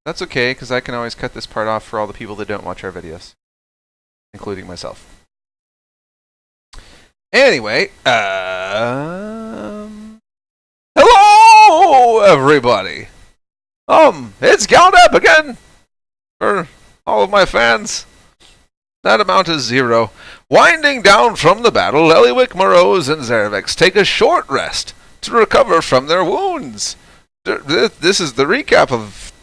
That's okay, because I can always cut this part off for all the people that don't watch our videos, including myself. Anyway, hello, everybody. It's Count Up again for all of my fans. That amount is 0. Winding down from the battle, Ellywick, Moroz, and Zerevex take a short rest to recover from their wounds. This is the recap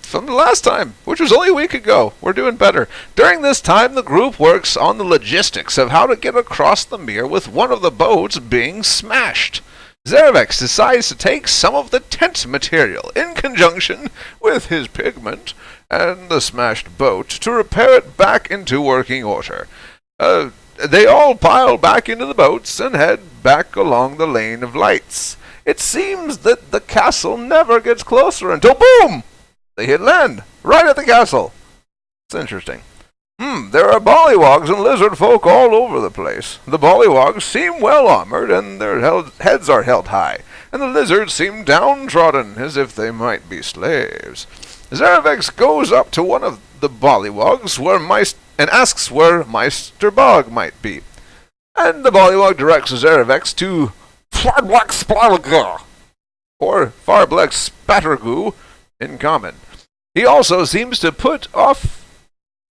from the last time, which was only a week ago. We're doing better. During this time, the group works on the logistics of how to get across the mere with one of the boats being smashed. Zerevex decides to take some of the tent material in conjunction with his pigment and the smashed boat to repair it back into working order. They all pile back into the boats and head back along the lane of lights. It seems that the castle never gets closer until boom! They hit land right at the castle. It's interesting. There are bollywogs and lizard folk all over the place. The bollywogs seem well armored and their heads are held high, and the lizards seem downtrodden as if they might be slaves. Zerevex goes up to one of the bollywogs and asks where Meister Bog might be. And the bollywog directs Zerevex to Farblex Splarga, or Farblex Spattergoo in common. He also seems to put off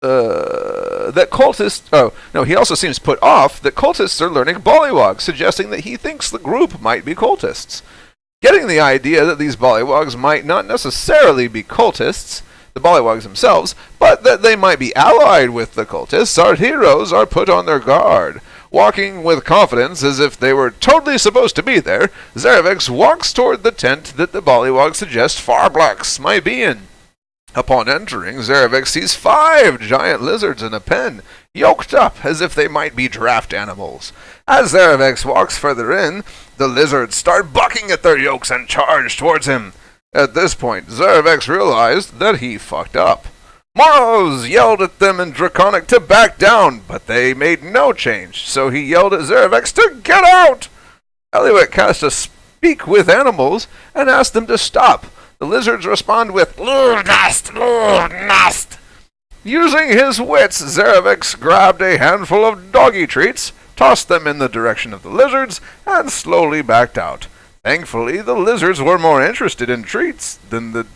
that cultists are learning bollywog, suggesting that he thinks the group might be cultists. Getting the idea that these bollywogs might not necessarily be cultists, the bollywogs themselves, but that they might be allied with the cultists, our heroes are put on their guard. Walking with confidence as if they were totally supposed to be there, Zerevex walks toward the tent that the bollywogs suggest Farblex might be in. Upon entering, Zerevex sees 5 giant lizards in a pen, yoked up as if they might be draft animals. As Zerevex walks further in, the lizards start bucking at their yokes and charge towards him. At this point, Zerevex realized that he fucked up. Moroz yelled at them in Draconic to back down, but they made no change, so he yelled at Zerevex to get out! Ellywick cast a speak with animals and asked them to stop. The lizards respond with "Lure nest, lure nest." Using his wits, Zerevex grabbed a handful of doggy treats, tossed them in the direction of the lizards, and slowly backed out. Thankfully, the lizards were more interested in treats than the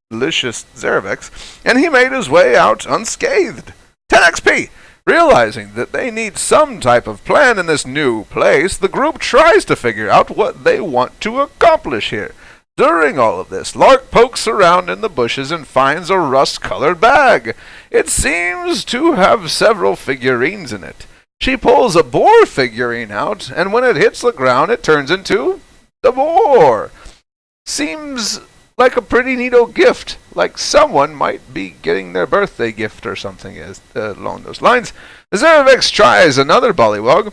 delicious Zerevex, and he made his way out unscathed. 10 XP! Realizing that they need some type of plan in this new place, the group tries to figure out what they want to accomplish here. During all of this, Lark pokes around in the bushes and finds a rust-colored bag. It seems to have several figurines in it. She pulls a boar figurine out, and when it hits the ground, it turns into the boar. Seems like a pretty neato gift, like someone might be getting their birthday gift or something along those lines. Zerevex tries another bollywog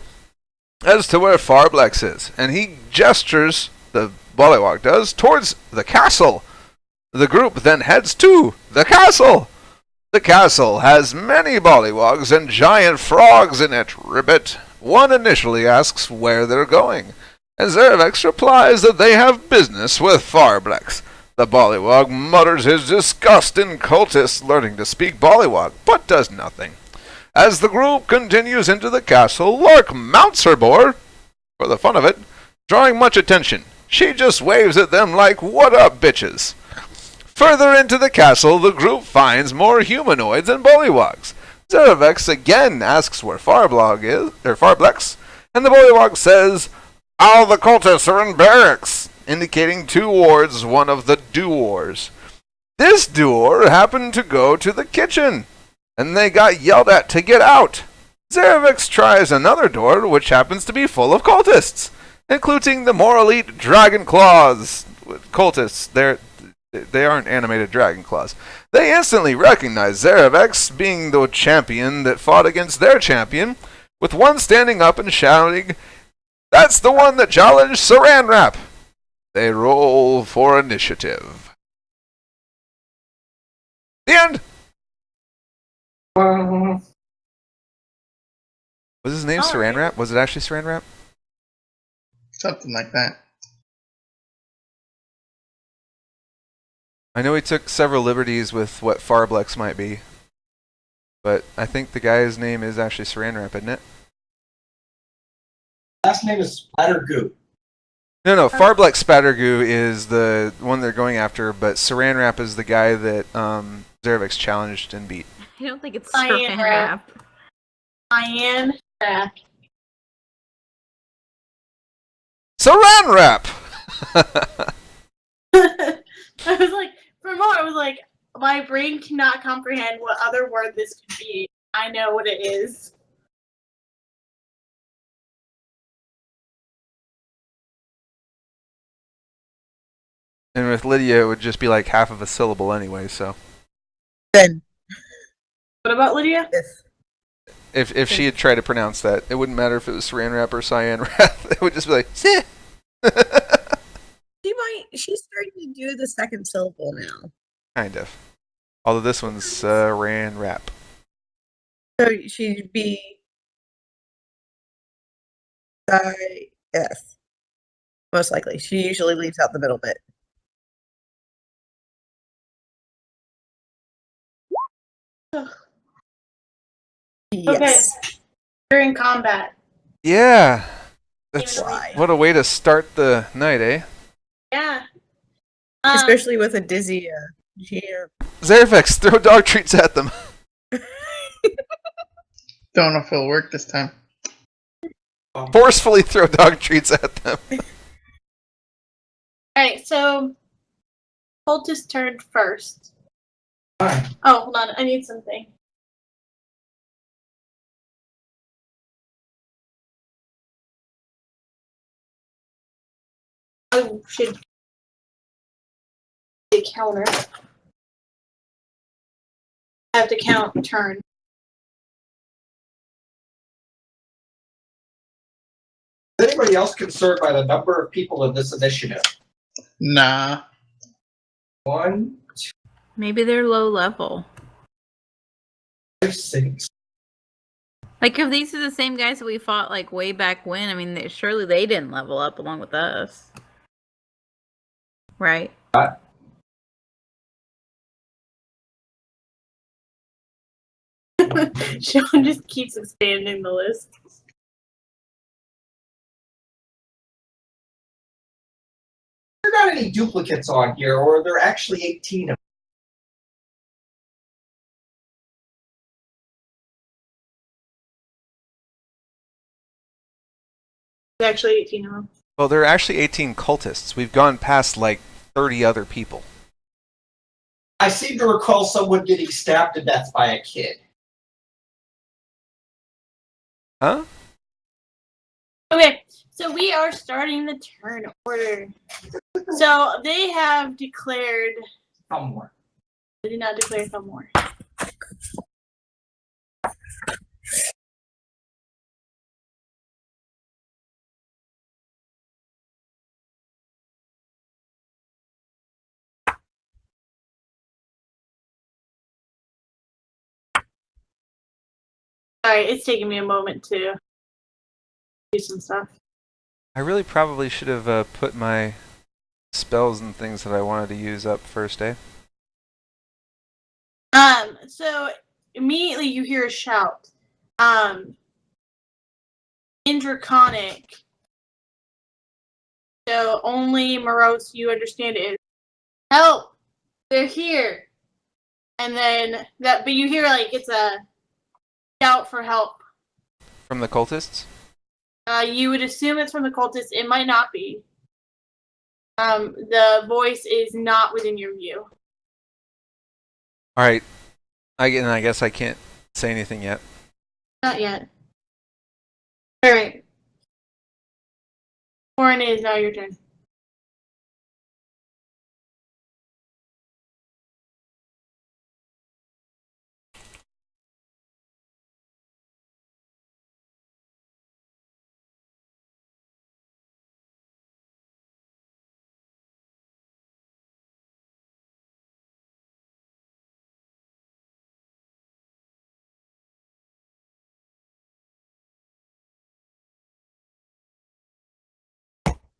as to where Farblex is, and he gestures, the bollywog does, towards the castle. The group then heads to the castle. The castle has many bollywogs and giant frogs in it. Ribbit. One initially asks where they're going, and Zerevex replies that they have business with Farblex. The bollywog mutters his disgust in cultists learning to speak bollywog, but does nothing. As the group continues into the castle, Lark mounts her boar, for the fun of it, drawing much attention. She just waves at them like, "What up, bitches?" Further into the castle, the group finds more humanoids and bollywogs. Zerevex again asks where Farblex, and the bollywog says, "All the cultists are in barracks," indicating towards one of the doors. This door happened to go to the kitchen, and they got yelled at to get out. Zerevex tries another door, which happens to be full of cultists, including the more elite Dragon Claws. Cultists, they aren't animated Dragon Claws. They instantly recognize Zerevex, being the champion that fought against their champion, with one standing up and shouting, "That's the one that challenged Saran Wrap." They roll for initiative. The end! Was his name Saran Wrap? Was it actually Saran Wrap? Something like that. I know he took several liberties with what Farblex might be, but I think the guy's name is actually Saranwrap, isn't it? Last name is Splattergoo. No, Farblex Spattergoo is the one they're going after, but Saranwrap is the guy that Zerevex challenged and beat. I don't think it's Cyan Saran Cyan Wrap. Saranwrap! I was like, for a moment, I was like, my brain cannot comprehend what other word this could be. I know what it is. And with Lydia, it would just be like half of a syllable anyway, so. Then. What about Lydia? Yes. If she had tried to pronounce that, it wouldn't matter if it was Saranwrap or Cyanwrap. It would just be like, Seh. She's starting to do the second syllable now. Kind of. Although this one's Saranwrap. So she'd be yes. Most likely. She usually leaves out the middle bit. Yes. Okay. During combat. Yeah. That's Why? what a way to start the night, eh? Yeah. Especially with a dizzy here. Zerevex, throw dog treats at them. Don't know if it'll work this time. Forcefully throw dog treats at them. Alright, so cultist turned first. Alright. Oh, hold on, I need something. I should counter. I have to count turn. Is anybody else concerned by the number of people in this initiative? Nah. 1, Maybe they're low level. 2, 6. Like, if these are the same guys that we fought, like, way back when, I mean, surely they didn't level up along with us. Right? Sean just keeps expanding the list. There are not any duplicates on here, or there are actually 18 of them. There's actually 18 of them. Well, there are actually 18 cultists. We've gone past like 30 other people. I seem to recall someone getting stabbed to death by a kid. Huh? Okay, so we are starting the turn order. So they have declared. Come more. They did not declare some more. Sorry, it's taking me a moment to do some stuff. I really probably should have put my spells and things that I wanted to use up first, eh? So immediately you hear a shout. In Draconic. So only Moroz, you understand it is help! They're here. And then but you hear like it's a shout for help. From the cultists? You would assume it's from the cultists. It might not be. The voice is not within your view. Alright. I guess I can't say anything yet. Not yet. Alright. Torren, it is now your turn.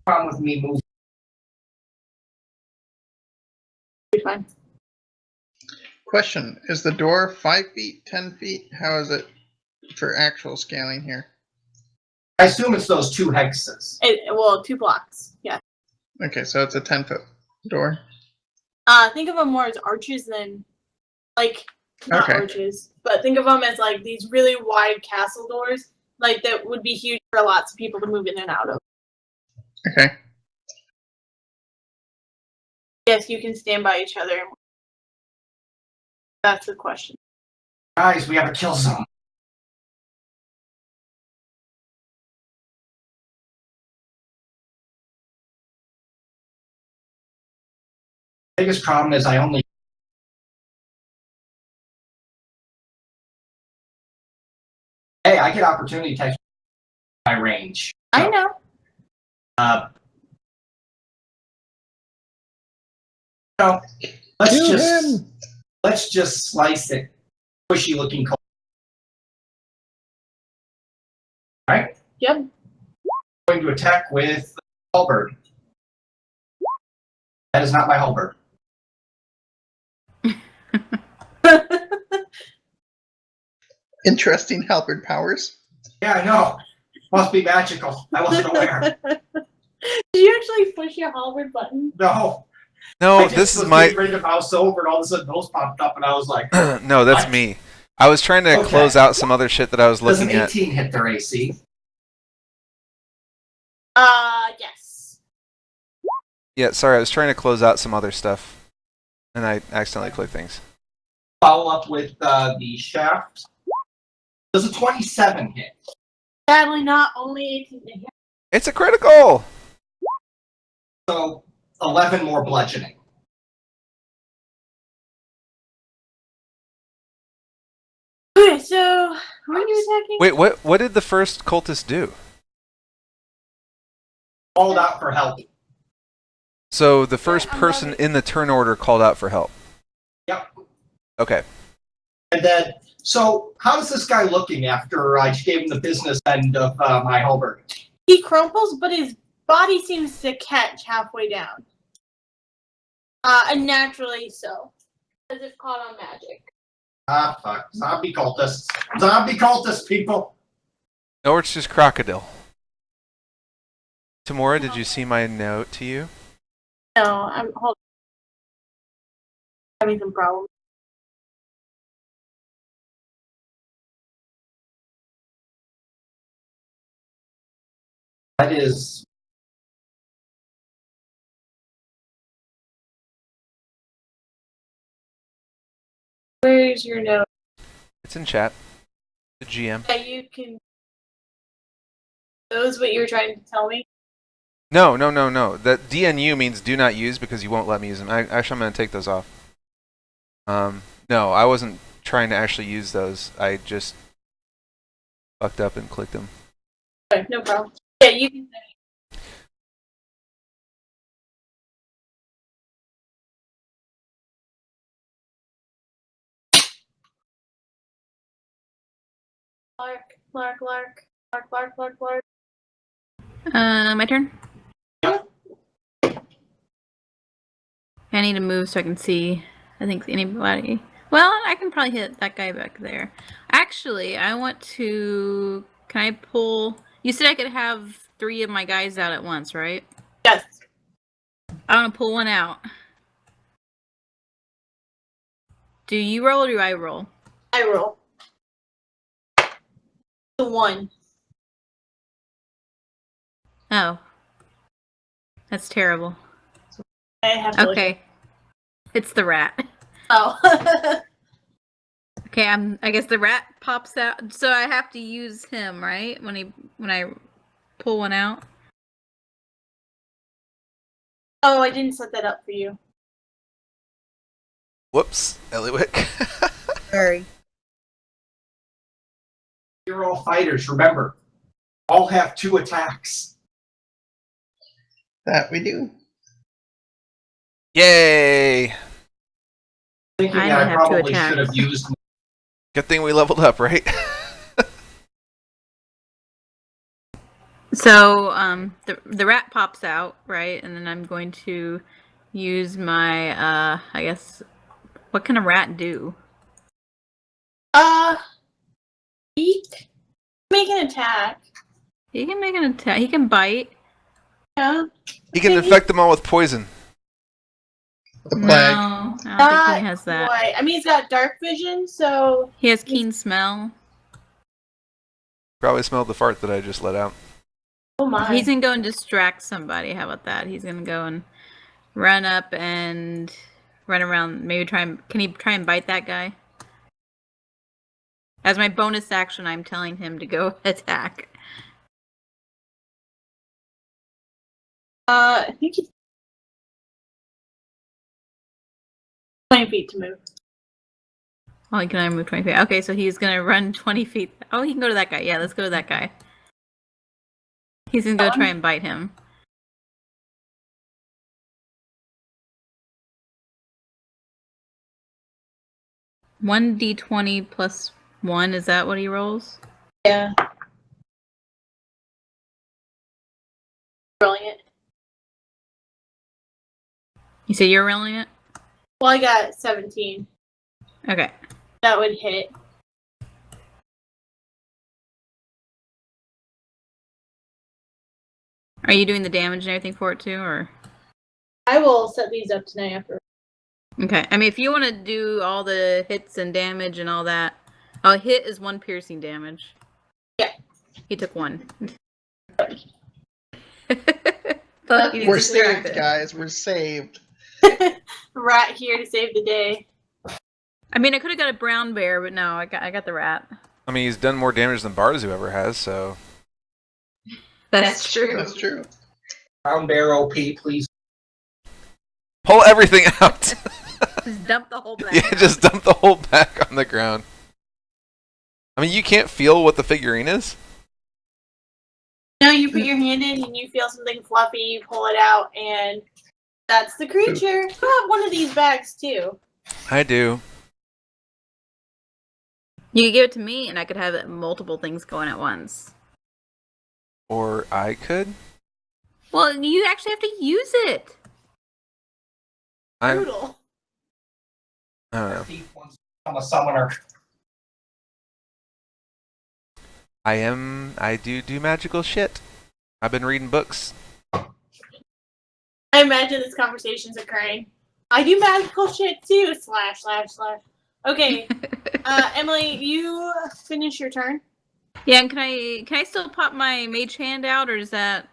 Problem with me moving. fine. Question: is the door 5 feet, 10 feet? How is it for actual scaling here? I assume it's those 2 hexes. Well, 2 blocks. Yeah. Okay, so it's a 10-foot door. Think of them more as arches than, like, not Okay. arches, but think of them as like these really wide castle doors, like that would be huge for lots of people to move in and out of. Okay. Yes, you can stand by each other. That's the question. Guys, we have a kill zone. Biggest problem is I only. Hey, I get opportunity text my range. I know. No, let's Kill just him! let's just slice it. Squishy looking cold. Alright? Yep. Going to attack with halberd. That is not my halberd. Interesting halberd powers. Yeah, I know. Must be magical. I wasn't aware. Did you actually push your halberd button? No. No, I just this is was my. getting ready to mouse over, and all of a sudden those popped up, and I was like, No, that's What? me. I was trying to Okay. close out some other shit that I was does an looking at. 18 hit their AC? Yes. Yeah, sorry, I was trying to close out some other stuff, and I accidentally clicked things. Follow up with the shaft. Does a 27 hit? Sadly, not only 18 to hit. It's a critical. So 11 more bludgeoning. Okay, so who are you attacking? Wait, what did the first cultist do? Called out for help. So the first I'm person loving- in the turn order called out for help. Yep. Okay. And then, so how is this guy looking after I gave him the business end of my halberd? He crumples, but his body seems to catch halfway down. Unnaturally so. As if caught on magic. Ah, fuck. Zombie cultists. Zombie cultists, people. Or it's just crocodile. Tamora, did you see my note to you? No, I'm having some problems. That is. Where's your note? It's in chat. The GM. That you can. That was what you were trying to tell me? No. That DNU means do not use because you won't let me use them. Actually, I'm going to take those off. No, I wasn't trying to actually use those. I just fucked up and clicked them. Okay, no problem. Yeah, you can say. Lark. My turn. I need to move so I can see. I think anybody. Well, I can probably hit that guy back there. Actually, I want to. Can I pull? You said I could have 3 of my guys out at once, right? Yes. I want to pull one out. Do you roll or do I roll? I roll. The 1. Oh. That's terrible. I have to Okay. It's the rat. Oh. Okay, I guess the rat pops out. So I have to use him, right? When I pull one out? Oh, I didn't set that up for you. Whoops, Ellywick. Sorry. You're all fighters, remember. All have 2 attacks. That we do. Yay! Thinking I that don't I have 2 probably attacks. should have used. Good thing we leveled up, right? So the rat pops out, right? And then I'm going to use my, I guess, what can a rat do? He can make an attack. He can make an attack. He can bite. Yeah. He can infect them all with poison. The No, plague. I don't think he has that. What? I mean, he's got dark vision, so He has keen smell. Probably smelled the fart that I just let out. oh my. He's gonna go and distract somebody. How about that? He's gonna go and run up and run around. Maybe try and can he try and bite that guy? As my bonus action, I'm telling him to go attack. I think he's 20 feet to move. Oh, he can only move 20 feet. Okay, so he's gonna run 20 feet. Oh, he can go to that guy. Yeah, let's go to that guy. He's gonna go try and bite him. One d20 plus 1, is that what he rolls? Yeah. Brilliant. You say you're rolling it? Well, I got 17. Okay. That would hit. Are you doing the damage and everything for it too, or? I will set these up tonight after. Okay. I mean, if you want to do all the hits and damage and all that. Oh, hit is 1 piercing damage. Yeah. He took 1. We're saved, guys. We're saved. Rat here to save the day. I mean, I could have got a brown bear, but no, I got the rat. I mean, he's done more damage than Barzu ever has, so... That's true. That's true. Brown bear OP, please. Pull everything out! Just dump the whole bag. Yeah, just dump the whole back on the ground. I mean, you can't feel what the figurine is? No, you put your hand in and you feel something fluffy, you pull it out, and that's the creature. You have one of these bags too. I do. You could give it to me, and I could have multiple things going at once. Or I could? Well, you actually have to use it. I Brutal. don't know. Thief wants to become a summoner. I do magical shit. I've been reading books. I imagine this conversation's occurring. I do magical shit too. ///. Okay. Emily, you finish your turn. Yeah, and can I still pop my mage hand out, or is that?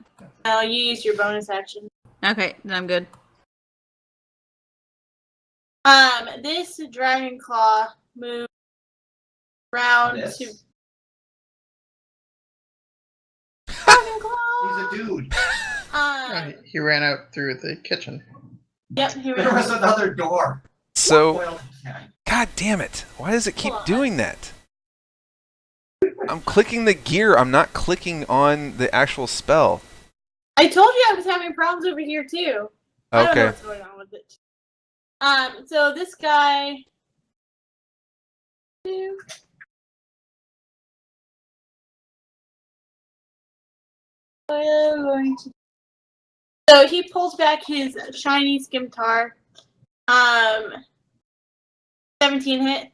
No, you used your bonus action. Okay, then I'm good. This dragon claw moves around This? to. Dragon claw. He's a dude. He ran out through the kitchen. Yep. He There was was. another door. So, Well, yeah. god damn it. Why does it keep Hold on. doing that? I'm clicking the gear. I'm not clicking on the actual spell. I told you I was having problems over here too. I don't know Okay. what's going on with it. So this guy. So he pulls back his shiny scimitar. 17 hit.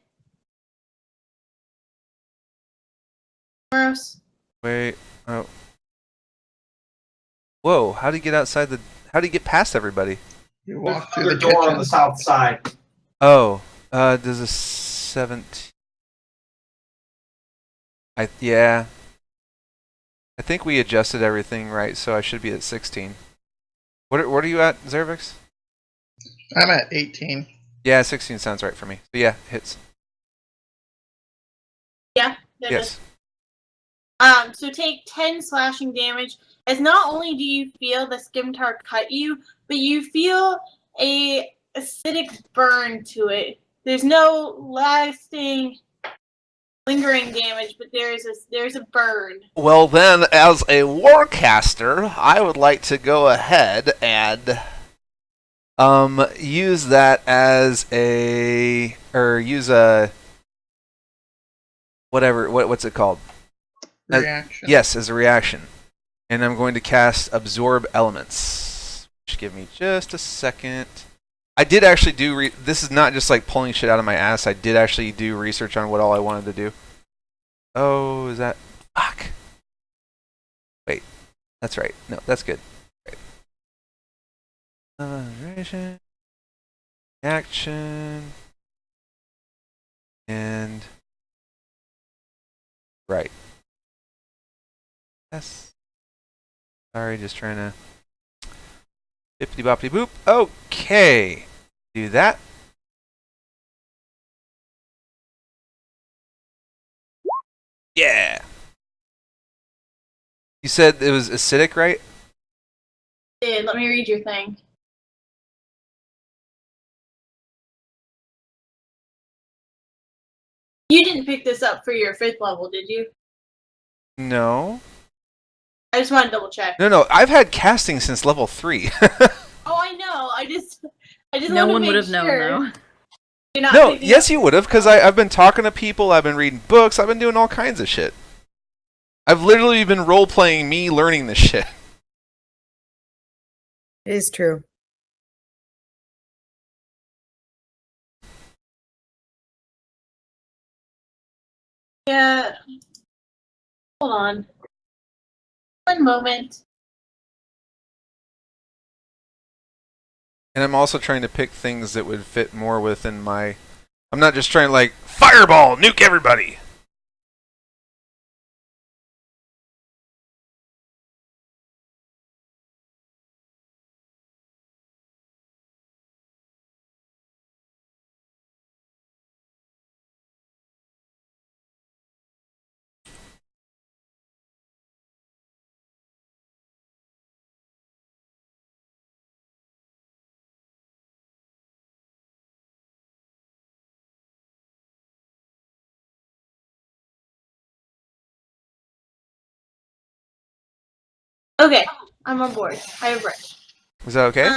Moroz. Wait. Oh. Whoa, how do you get outside the... How do you get past everybody? You There's walk through another the door kitchen. on the south side. Oh. Does a 17... Yeah. I think we adjusted everything right, so I should be at 16. What are you at, Zerevex? I'm at 18. Yeah, 16 sounds right for me. So yeah, hits. Yeah. that Yes. does. So take 10 slashing damage. As not only do you feel the scimitar cut you, but you feel a acidic burn to it. There's no lasting, lingering damage, but there's a burn. Well then, as a warcaster, I would like to go ahead and use that as a what's it called? Reaction. Yes, as a reaction. And I'm going to cast Absorb Elements, Just give me just a second. I did actually do. This is not just like pulling shit out of my ass. I did actually do research on what all I wanted to do. Oh, is that? Fuck. Wait, that's right. No, that's good. Right. Acceleration, action, and right. Yes. Sorry, just trying to. Bippity boppity boop. Okay. Do that. Yeah. You said it was acidic, right? Let me read your thing. You didn't pick this up for your 5th level, did you? No. I just want to double check. No. I've had casting since level 3. Oh, I know. I just No want to one make would have sure known, though. you're not No, picking yes, up- you would have, because I've been talking to people, I've been reading books, I've been doing all kinds of shit. I've literally been role playing me learning this shit. It is true. Yeah. Hold on. One moment. And I'm also trying to pick things that would fit more within my. I'm not just trying to like fireball, nuke everybody. Okay, I'm on board. I have read. Is that okay?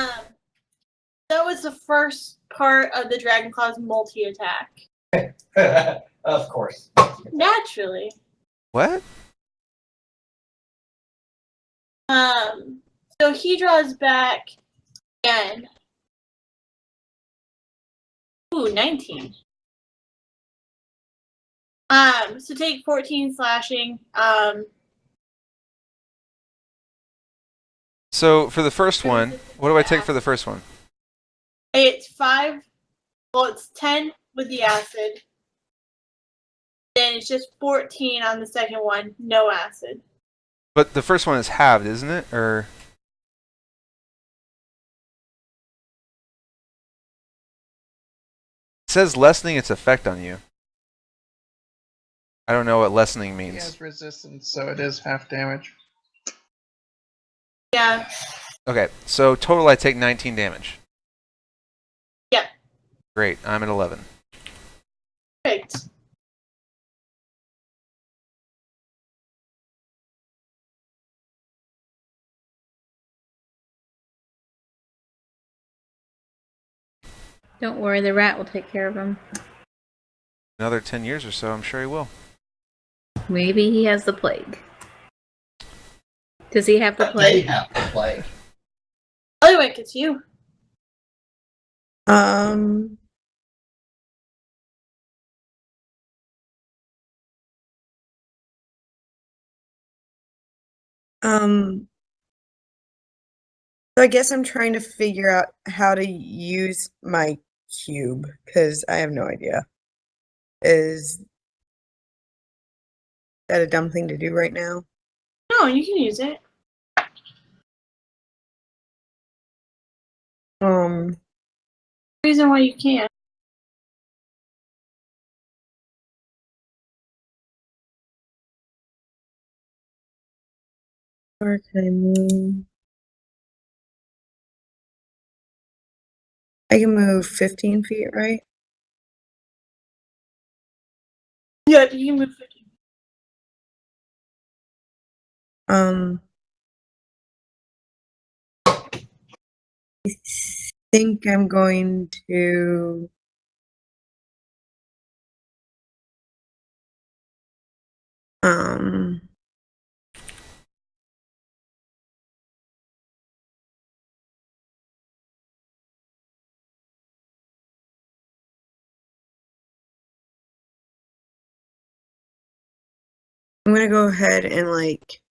That was the first part of the Dragonclaw's multi-attack. Of course. Naturally. What? So he draws back again. Ooh, 19. So take 14 slashing. So for the first one, what do I take for the first one? It's 5. Well, it's 10 with the acid. Then it's just 14 on the second one, no acid. But the first one is halved, isn't it? Or it says lessening its effect on you. I don't know what lessening He means. has resistance, so it is half damage. Yeah. Okay, so total I take 19 damage. Yep. Great, I'm at 11. Perfect. Don't worry, the rat will take care of him. Another 10 years or so, I'm sure he will. Maybe he has the plague. Does he have the They plague? have to play. Ellywick, it's you. Um. So I guess I'm trying to figure out how to use my cube because I have no idea. Is that a dumb thing to do right now? No, you can use it. Reason why you can't. Where can I move? I can move 15 feet, right? Yeah, you can move 15. I think I'm going to I'm gonna go ahead and like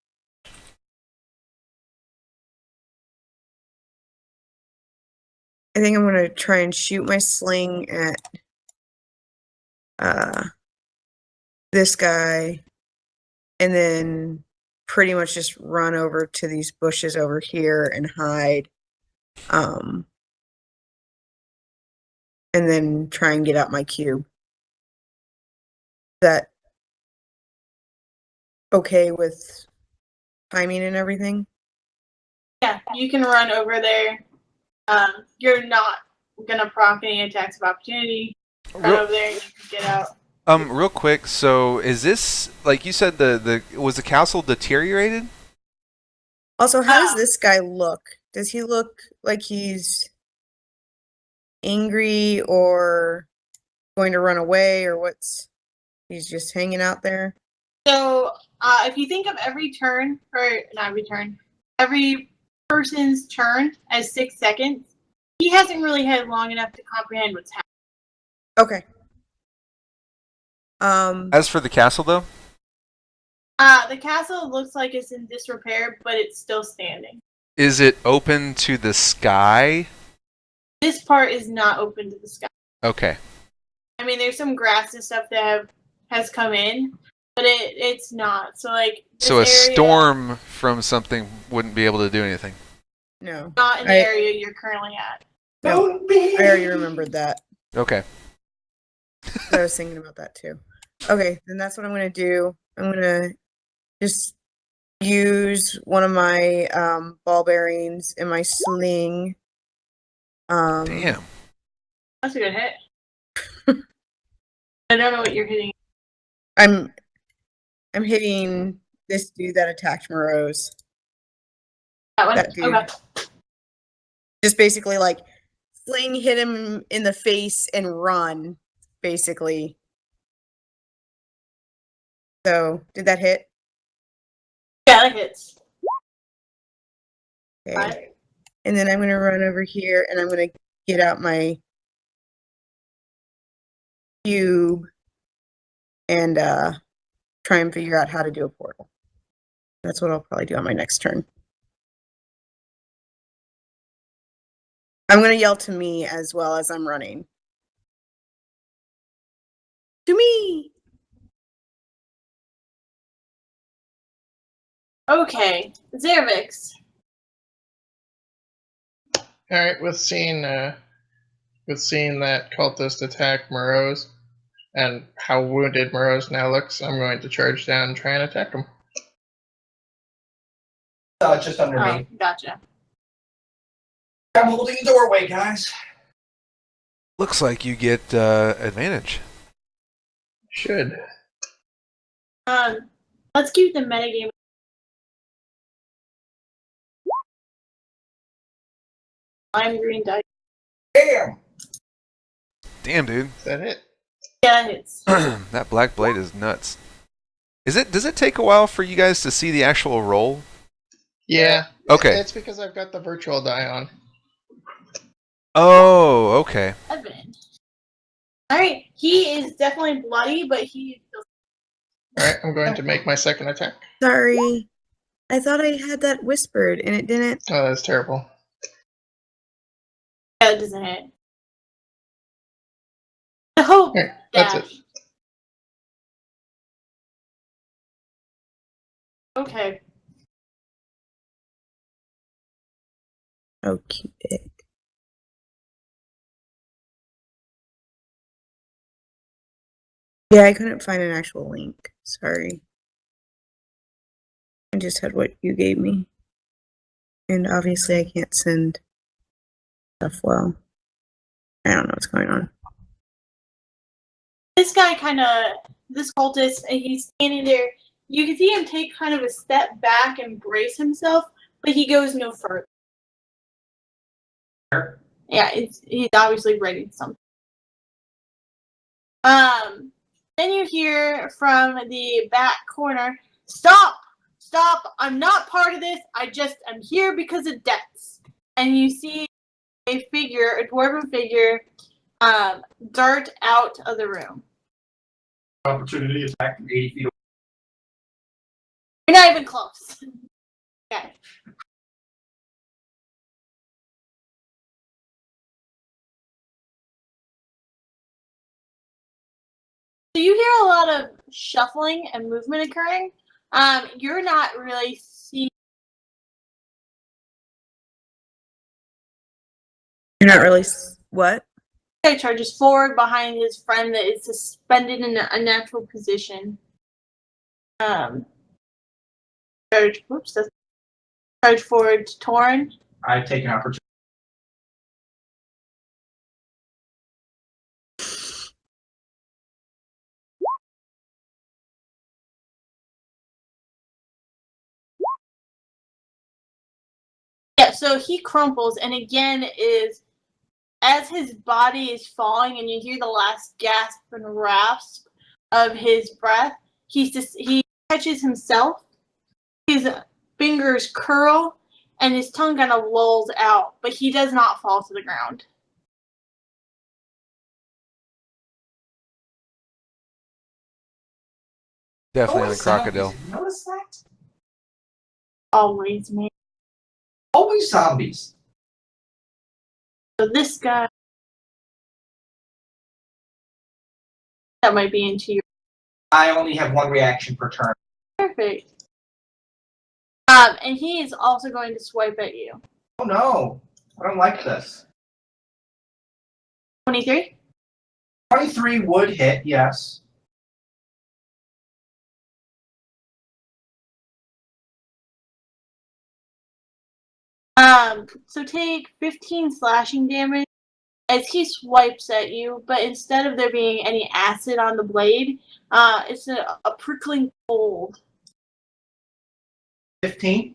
I think I'm gonna try and shoot my sling at this guy and then pretty much just run over to these bushes over here and hide. And then try and get out my cube. Is that okay with timing and everything? Yeah, you can run over there. You're not gonna proc any attacks of opportunity. Run over there and you can get out. Real quick, so is this, like you said, was the castle deteriorated? Also, how does this guy look? Does he look like he's angry or going to run away, or he's just hanging out there? So, if you think of every turn, or not every turn, every person's turn as 6 seconds, he hasn't really had long enough to comprehend what's happening. Okay. As for the castle, though? The castle looks like it's in disrepair, but it's still standing. Is it open to the sky? This part is not open to the sky. Okay. I mean, there's some grass and stuff that has come in, but it's not. So like, So a this area, storm from something wouldn't be able to do anything. No. not in the area you're currently at. No, I already remembered that. Okay. I was thinking about that too. Okay, then that's what I'm gonna do. I'm gonna just use one of my ball bearings in my sling. Damn. That's a good hit. I don't know what you're hitting. I'm hitting this dude that attacked Moroz. That one? That dude. Okay. Just basically like sling, hit him in the face and run, basically. So, did that hit? Yeah, that hits. Okay. Right. And then I'm going to run over here and I'm going to get out my cube and try and figure out how to do a portal. That's what I'll probably do on my next turn. I'm going to yell to me as well as I'm running. To me! Okay, Zerevex. All right, with seeing that cultist attack Moroz and how wounded Moroz now looks, I'm going to charge down and try and attack him. Just under Oh, me. gotcha. I'm holding the doorway, guys. Looks like you get advantage. Should. Let's keep the metagame. I'm green dice. Damn. Damn, dude. Is that it? Yeah, that hits. That black blade is nuts. Does it take a while for you guys to see the actual roll? Yeah. Okay. It's because I've got the virtual die on. Oh, okay. 7. Alright, he is definitely bloody, but he still. Alright, I'm going to make my second attack. Sorry. I thought I had that whispered and it didn't. Oh, that's terrible. Yeah, it doesn't hit. Oh, Here, that's it. dash. Okay. Okay. Yeah, I couldn't find an actual link. Sorry. I just had what you gave me. And obviously I can't send stuff well. I don't know what's going on. This guy this cultist, and he's standing there. You can see him take kind of a step back and brace himself, but he goes no further. Yeah, he's obviously ready something. Then you hear from the back corner, "Stop! Stop! I'm not part of this. I'm here because of debts." And you see a dwarven figure, dart out of the room. Opportunity attack from 80 feet away. Not even close. Okay. So you hear a lot of shuffling and movement occurring. You're not really seeing. You're not really what? Guy charges forward behind his friend that is suspended in an unnatural position. Charge forward to Torren. I take an opportunity. Yeah, so he crumples and again is as his body is falling and you hear the last gasp and rasp of his breath, he catches himself. His fingers curl and his tongue kind of lolls out, but he does not fall to the ground. Definitely on a Always crocodile. zombies. You notice that? Always, man. Always zombies. So this guy that might be into your I only have one reaction per turn. perfect. And he is also going to swipe at you. Oh no, I don't like this. 23? 23 would hit, yes. So take 15 slashing damage as he swipes at you, but instead of there being any acid on the blade, it's a prickling cold. 15?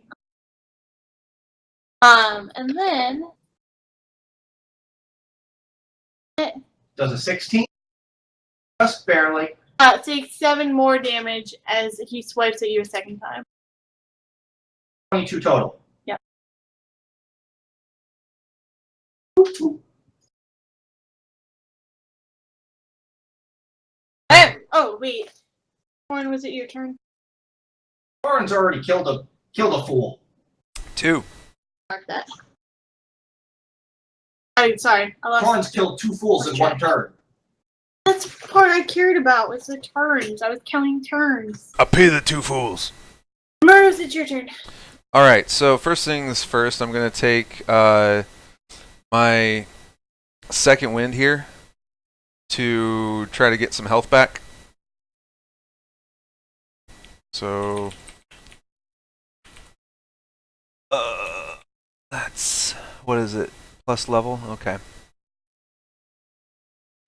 And then Does a 16? Just barely. take 7 more damage as he swipes at you a second time. 22 total. Yep. Oh wait, Torren, was it your turn? Torren's already killed a fool. 2. Mark that. I'm sorry, I lost. Torren's killed 2 fools in one turn. That's the part I cared about was the turns. I was counting turns. I pay the 2 fools. Moroz, it's your turn. Alright, so first things first, I'm going to take my second wind here to try to get some health back. So that's, what is it? Plus level? Okay.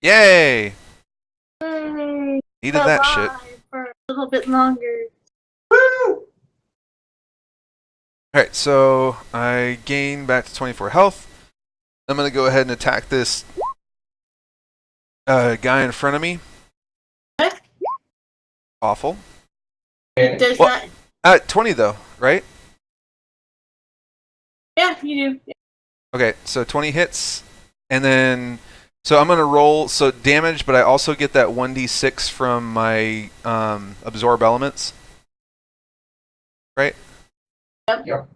Yay! Yay! Needed that shit. Alive for a little bit longer. Woo! Alright, so I gain back to 24 health. I'm going to go ahead and attack this guy in front of me. What? Awful. Does Well- not. 20 though, right? Yeah, you do. Okay, so 20 hits, and then, so I'm going to roll, so damage, but I also get that 1d6 from my absorb elements. Right? Yep.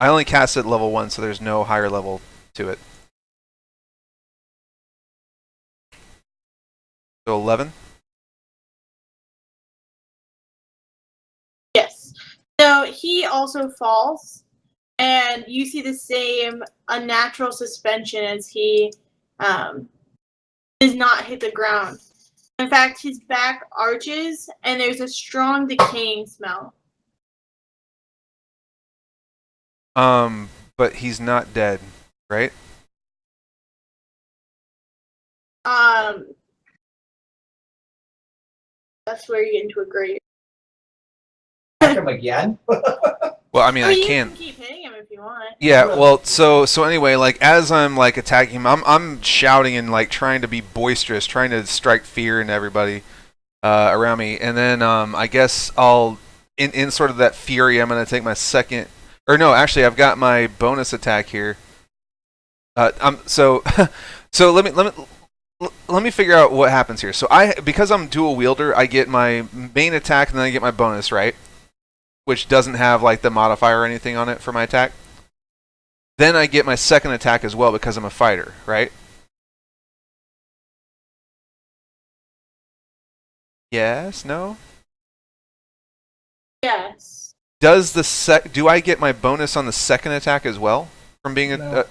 I only cast it at level 1, so there's no higher level to it. So 11? Yes. So he also falls, and you see the same unnatural suspension as he does not hit the ground. In fact, his back arches, and there's a strong decaying smell. But he's not dead, right? That's where you get into a grave. Attack him again? Well, I mean, I You can. can keep hitting him if you want. Yeah, well, so anyway, like as I'm like attacking him, I'm shouting and like trying to be boisterous, trying to strike fear into everybody around me, and then I guess I'll in sort of that fury, I'm gonna take my second, or no, actually I've got my bonus attack here. So so let me figure out what happens here. So because I'm dual wielder, I get my main attack and then I get my bonus, right? which doesn't have like the modifier or anything on it for my attack, then I get my second attack as well because I'm a fighter, right? Yes, no? Yes. Does do I get my bonus on the second attack as well from being No.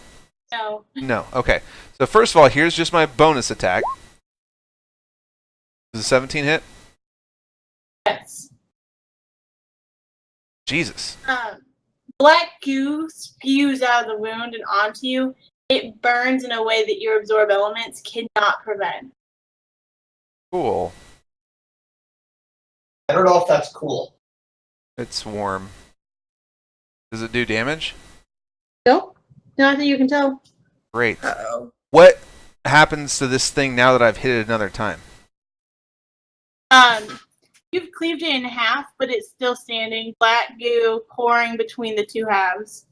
No. no. Okay. So first of all, here's just my bonus attack. Does a 17 hit? Yes. Jesus. Black goo spews out of the wound and onto you. It burns in a way that your absorb elements cannot prevent. Cool. I don't know if that's cool. It's warm. Does it do damage? Nope. Not that you can tell. Great. Uh-oh. What happens to this thing now that I've hit it another time? You've cleaved it in half, but it's still standing. Black goo pouring between the two halves.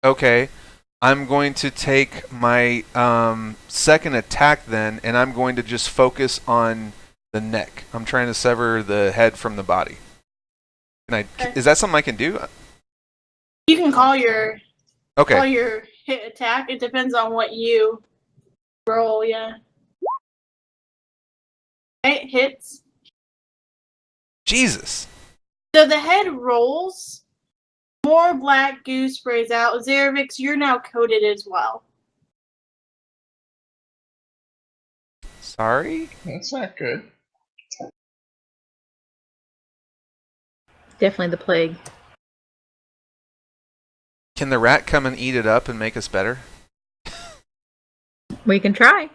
Okay. I'm going to take my second attack then, and I'm going to just focus on the neck. I'm trying to sever the head from the body. Is that something I can do? You can call your Okay. hit attack. It depends on what you roll. Yeah. It hits. Jesus. So the head rolls. More black goo sprays out. Zerevex, you're now coated as well. Sorry? That's not good. Definitely the plague. Can the rat come and eat it up and make us better? We can try.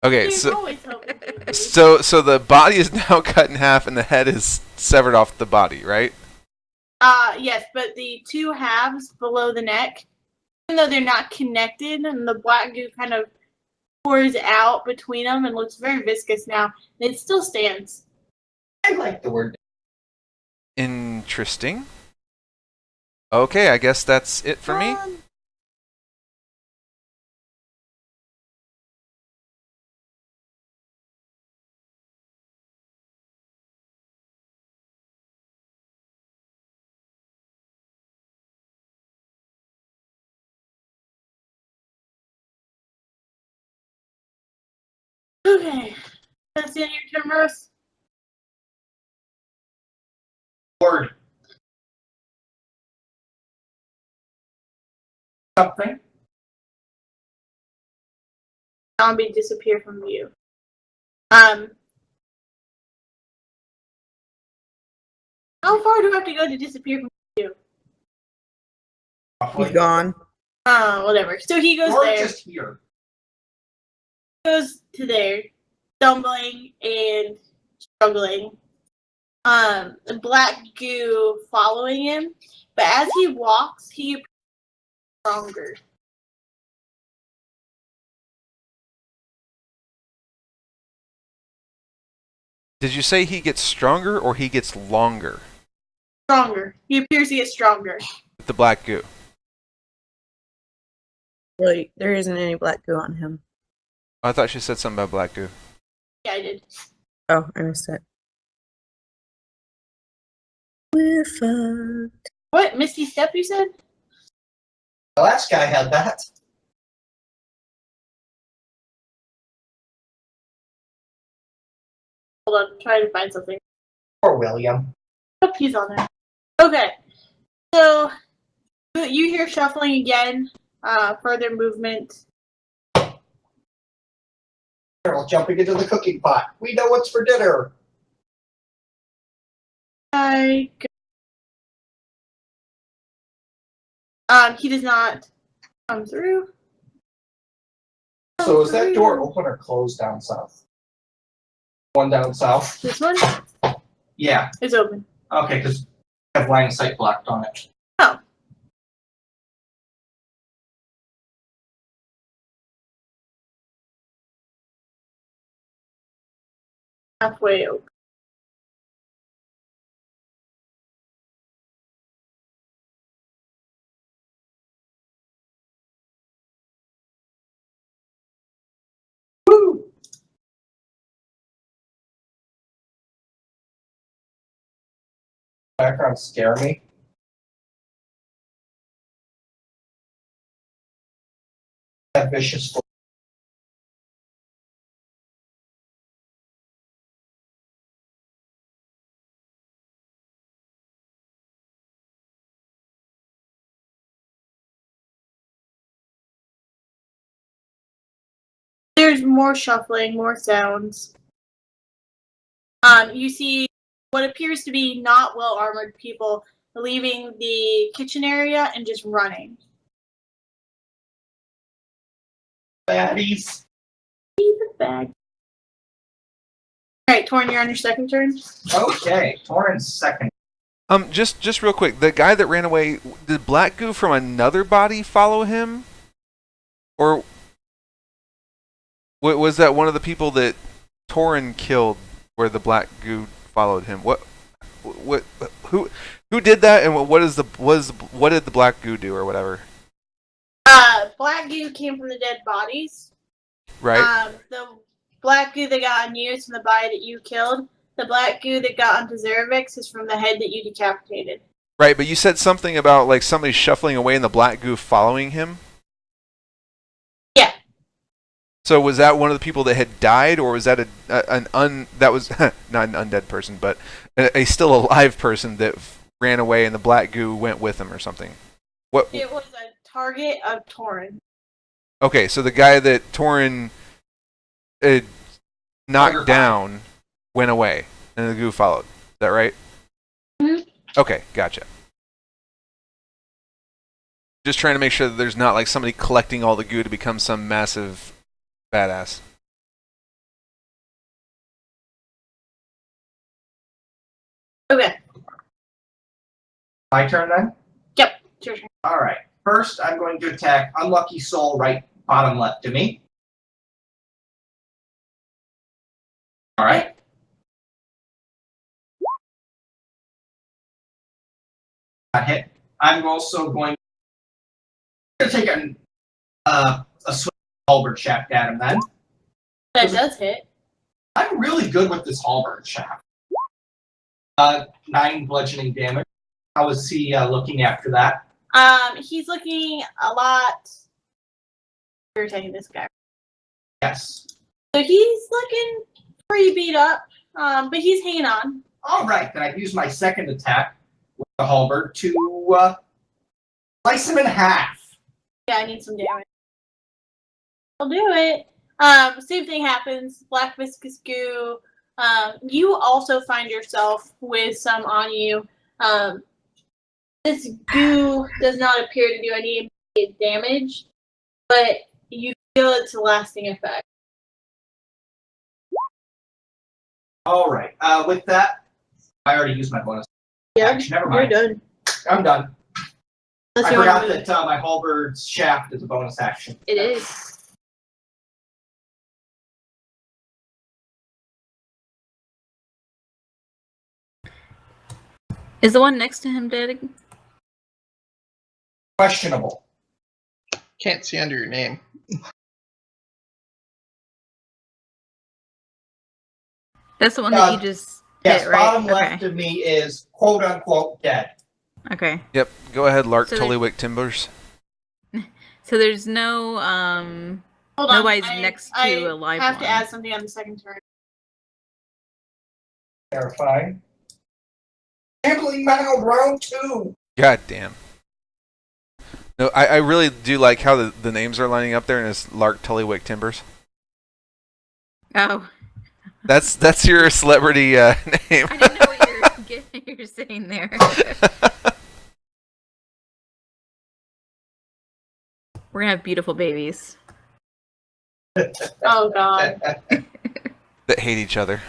Okay, He's so always helping you. so the body is now cut in half and the head is severed off the body, right? Yes, but the two halves below the neck, even though they're not connected, and the black goo kind of pours out between them and looks very viscous now, it still stands. I like the word. Interesting. Okay, I guess that's it for me. Okay, that's the end of your turn, Moroz. Word. Something. Zombie disappear from view. How far do I have to go to disappear from view? He's gone. Whatever. So he goes Or there. just here. Goes to there, stumbling and struggling. The black goo following him, but as he walks, he appears stronger. Did you say he gets stronger or he gets longer? Stronger. He appears to get stronger. With the black goo. Really, there isn't any black goo on him. Oh, I thought she said something about black goo. Yeah, I did. Oh, I missed it. We're fucked. What? Misty Step, you said? The last guy had that. Hold on, I'm trying to find something. Poor William. Oh, he's on there. Okay. So, you hear shuffling again. Further movement. Carol jumping into the cooking pot. We know what's for dinner. He does not come through. So is that door open or closed down south? One down south? This one Yeah. is open. Okay, because I have line of sight blocked on it. Oh. Halfway open. Woo! background scare me? That vicious. There's more shuffling, more sounds. You see what appears to be not well armored people leaving the kitchen area and just running. Baddies. Leave the bag. Alright, Torren, you're on your second turn. Okay, Torren's second. Just real quick, the guy that ran away, did black goo from another body follow him? Or was that one of the people that Torren killed where the black goo followed him? Who did that, and what did the black goo do or whatever? Black goo came from the dead bodies. Right? The black goo that got on you is from the body that you killed. The black goo that got onto Zerevex is from the head that you decapitated. Right, but you said something about like somebody shuffling away and the black goo following him? Yeah. So was that one of the people that had died, or was that that was not an undead person, but a still alive person that ran away and the black goo went with him or something? What? It was a target of Torren. Okay, so the guy that Torren knocked down went away, and the goo followed. Is that right? Mm-hmm. Okay, gotcha. Just trying to make sure that there's not like somebody collecting all the goo to become some massive badass. Okay. My turn then? Yep. It's your turn. Alright. First, I'm going to attack Unlucky Soul right bottom left of me. Alright. Got hit. I'm also going to take a swing halberd shaft at him then. That does hit. I'm really good with this halberd shaft. 9 bludgeoning damage. How is he looking after that? He's looking a lot irritating, this guy. Yes. So he's looking pretty beat up, but he's hanging on. Alright, then I use my second attack with the halberd to slice him in half. Yeah, I need some damage. I'll do it. Same thing happens. Black viscous goo. You also find yourself with some on you. This goo does not appear to do any immediate damage, but you feel its lasting effect. Alright, with that, I already used my bonus. Yeah, action. Never mind. you're done. I'm done. Unless I you wanna forgot move. that my halberd's shaft is a bonus action. It is. Is the one next to him dead? Questionable. Can't see under your name. That's the one that you just Yes, hit, right? bottom Okay. left of me is quote unquote dead. Okay. Yep. Go ahead, Lark So Tullywick Timbers. So there's no Hold on. nobody's next to I a live have one. to add something on the second turn. Terrifying. Gambling Mound round 2. God damn. No, I really do like how the names are lining up there, and it's Lark Tullywick Timbers. Oh. That's your celebrity name. I didn't know what you're saying there. We're gonna have beautiful babies. Oh god. That hate each other.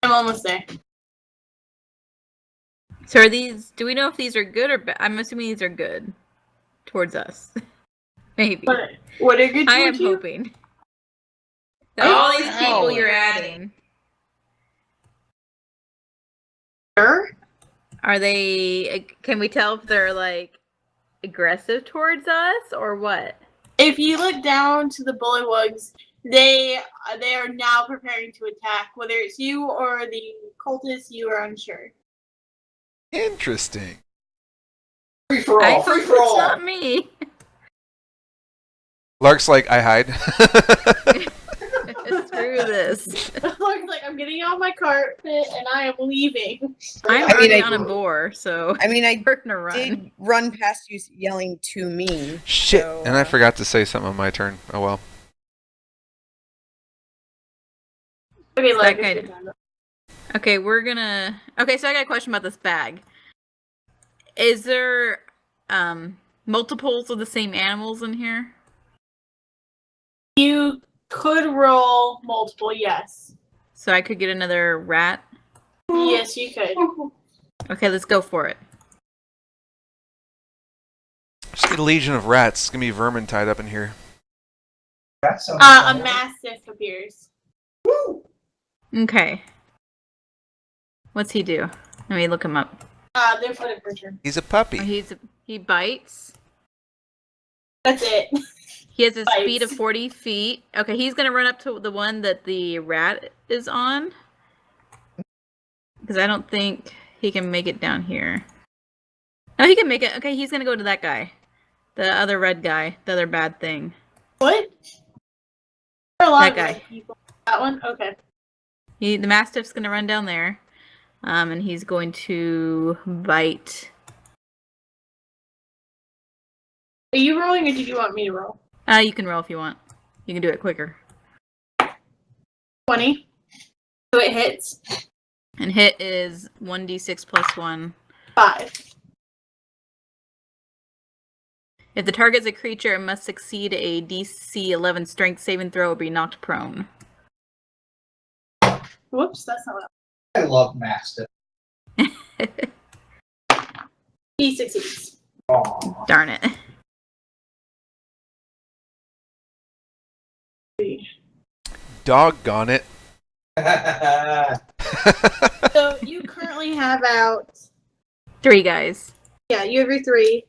I'm almost there. So are these? Do we know if these are good or bad? I'm assuming these are good towards us. Maybe. What are good I am towards you? hoping that all these people no. you're adding, Sure. are they? Can we tell if they're like aggressive towards us or what? If you look down to the bullywugs, they are now preparing to attack, whether it's you or the cultist, you are unsure. Interesting. Free for I all. hope Free it's for all. not me. Lark's like, I hide. Screw this. Looks like I'm getting off my carpet and I am leaving. I'm I mean, already I- on a boar, so I mean, I we're gonna run. did run past you yelling to me. Shit. So, And I forgot to say something on my turn. Oh well. Okay, That like guy- Okay, we're gonna. Okay, so I got a question about this bag. Is there multiples of the same animals in here? you could roll multiple, yes. So I could get another rat. Yes, you could. Okay, let's go for it. Just get a legion of rats. It's gonna be vermin tied up in here. That sounds A fun. mastiff appears. Woo! Okay. What's he do? Let me look him up. They're for the turn. He's a puppy. Oh, he bites. That's it. He has a Bites. speed of 40 feet. Okay, he's gonna run up to the one that the rat is on. Because I don't think he can make it down here. No, he can make it. Okay, he's gonna go to that guy. The other red guy. The other bad thing. What? There are a lot That of guy. red people. That one? Okay. The Mastiff's gonna run down there. And he's going to bite. Are you rolling or did you want me to roll? You can roll if you want. You can do it quicker. 20. So it hits. And hit is 1d6 plus 1. 5. If the target's a creature, it must succeed a DC 11 strength saving throw or be knocked prone. Whoops, that's not what I love Mastiff. he succeeds. Aw. Darn it. Doggone it. So you currently have out 3 guys. yeah, you have your 3.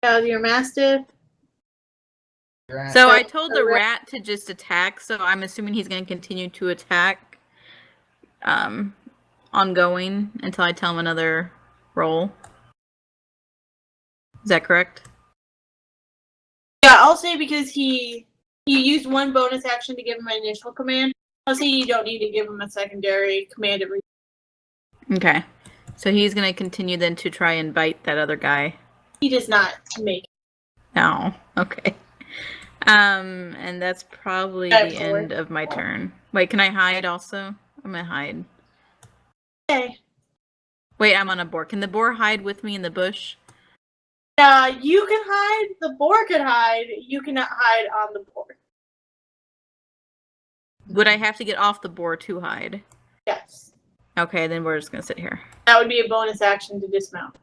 You have your mastiff. So I Okay. told the rat to just attack, so I'm assuming he's going to continue to attack ongoing until I tell him another roll. Is that correct? Yeah, I'll say because you used one bonus action to give him an initial command. I'll say you don't need to give him a secondary command every. Okay. So he's going to continue then to try and bite that other guy. He does not make it. No. Okay. And that's probably Okay, the forward. end of my turn. Wait, can I hide also? I'm gonna hide. Okay. Wait, I'm on a boar. Can the boar hide with me in the bush? You can hide. The boar could hide. You cannot hide on the boar. Would I have to get off the boar to hide? Yes. Okay, then we're just gonna sit here. That would be a bonus action to dismount.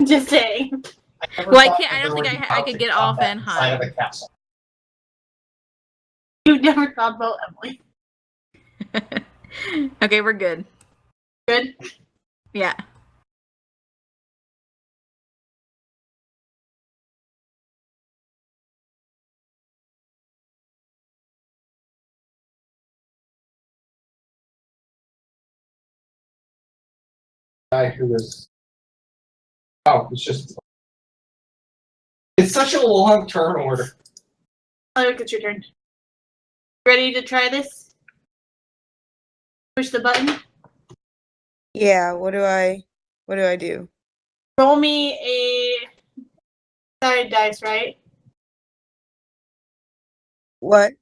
Just saying. never Well, I thought can't- I don't there think would I be could mounted get off combat and inside of hide. a castle. You've never thought about Emily. Okay, we're good. Good. Yeah. Guy who was. Oh, it's just. It's such a long turn order. Look, it's your turn. Ready to try this? Push the button. Yeah, what do I do? Roll me a side dice, right? What?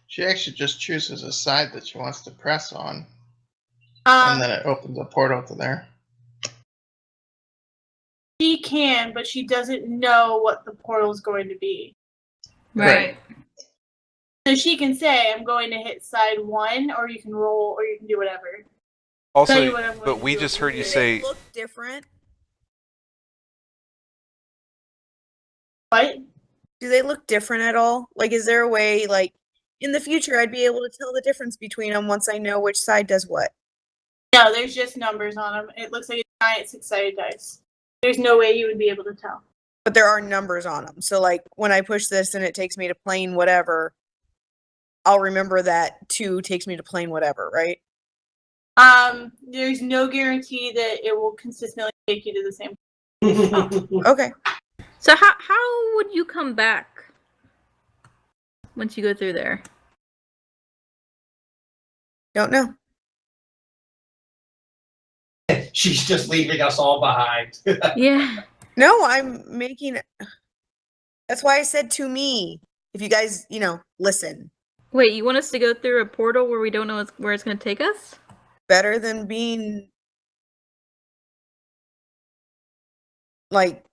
She actually just chooses a side that she wants to press on, and then it opens a portal to there. She can, but she doesn't know what the portal is going to be. Right. So she can say, I'm going to hit side 1, or you can roll, or you can do whatever. Tell Also, you what I'm going but to we do just if heard you you do it. say Look different. What? Do they look different at all? Like, is there a way, like, in the future, I'd be able to tell the difference between them once I know which side does what? No, there's just numbers on them. It looks like a giant six-sided dice. There's no way you would be able to tell. But there are numbers on them. So like when I push this and it takes me to plane whatever, I'll remember that 2 takes me to plane whatever, right? There's no guarantee that it will consistently take you to the same. Okay. So how would you come back once you go through there? Don't know. She's just leaving us all behind. Yeah. No, I'm making. That's why I said to me. If you guys, listen. Wait, you want us to go through a portal where we don't know where it's going to take us? Better than being like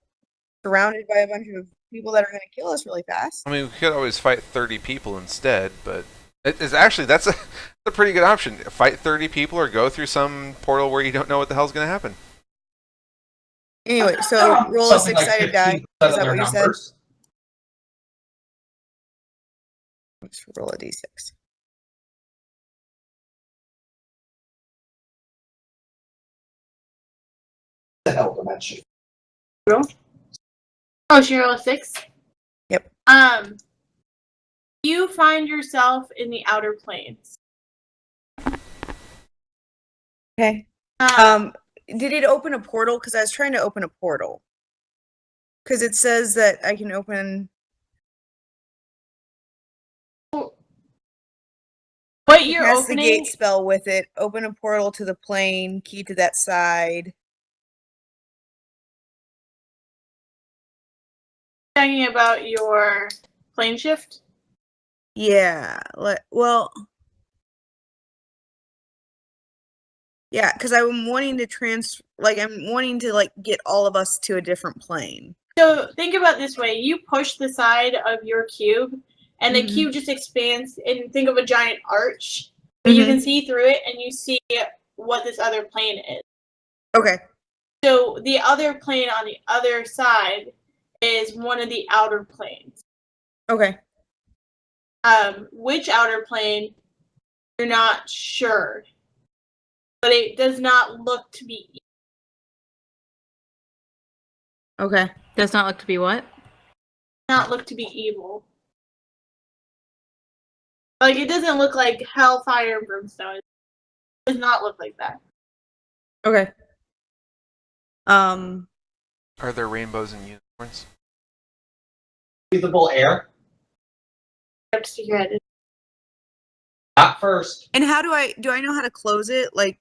surrounded by a bunch of people that are going to kill us really fast. I mean, we could always fight 30 people instead, but it's actually that's a pretty good option. Fight 30 people or go through some portal where you don't know what the hell's going to happen. Anyway, so roll a Something like six-sided die. 15% Is of that their what you said? numbers. Let's roll a d6. The hell dimension. Oh, she rolled a 6? Yep. You find yourself in the outer planes. Okay. Did it open a portal? Because I was trying to open a portal. Because it says that I can open. What you're Cast the opening? gate spell with it. Open a portal to the plane. Key to that side. Talking about your plane shift? Yeah. Well. Yeah, because I'm wanting to I'm wanting to get all of us to a different plane. So think about it this way. You push the side of your cube, and the Mhm. cube just expands, and think of a giant arch. But you can see through it, and you see what this other plane is. Okay. So the other plane on the other side is one of the outer planes. Okay. Which outer plane, you're not sure. But it does not look to be Okay. Does not look to be what? evil. Like, it doesn't look like hellfire and brimstone. It does not look like that. Okay. Are there rainbows and unicorns? Breathable air. You have to stick your head in. Not first. And how do I know how to close it? Like,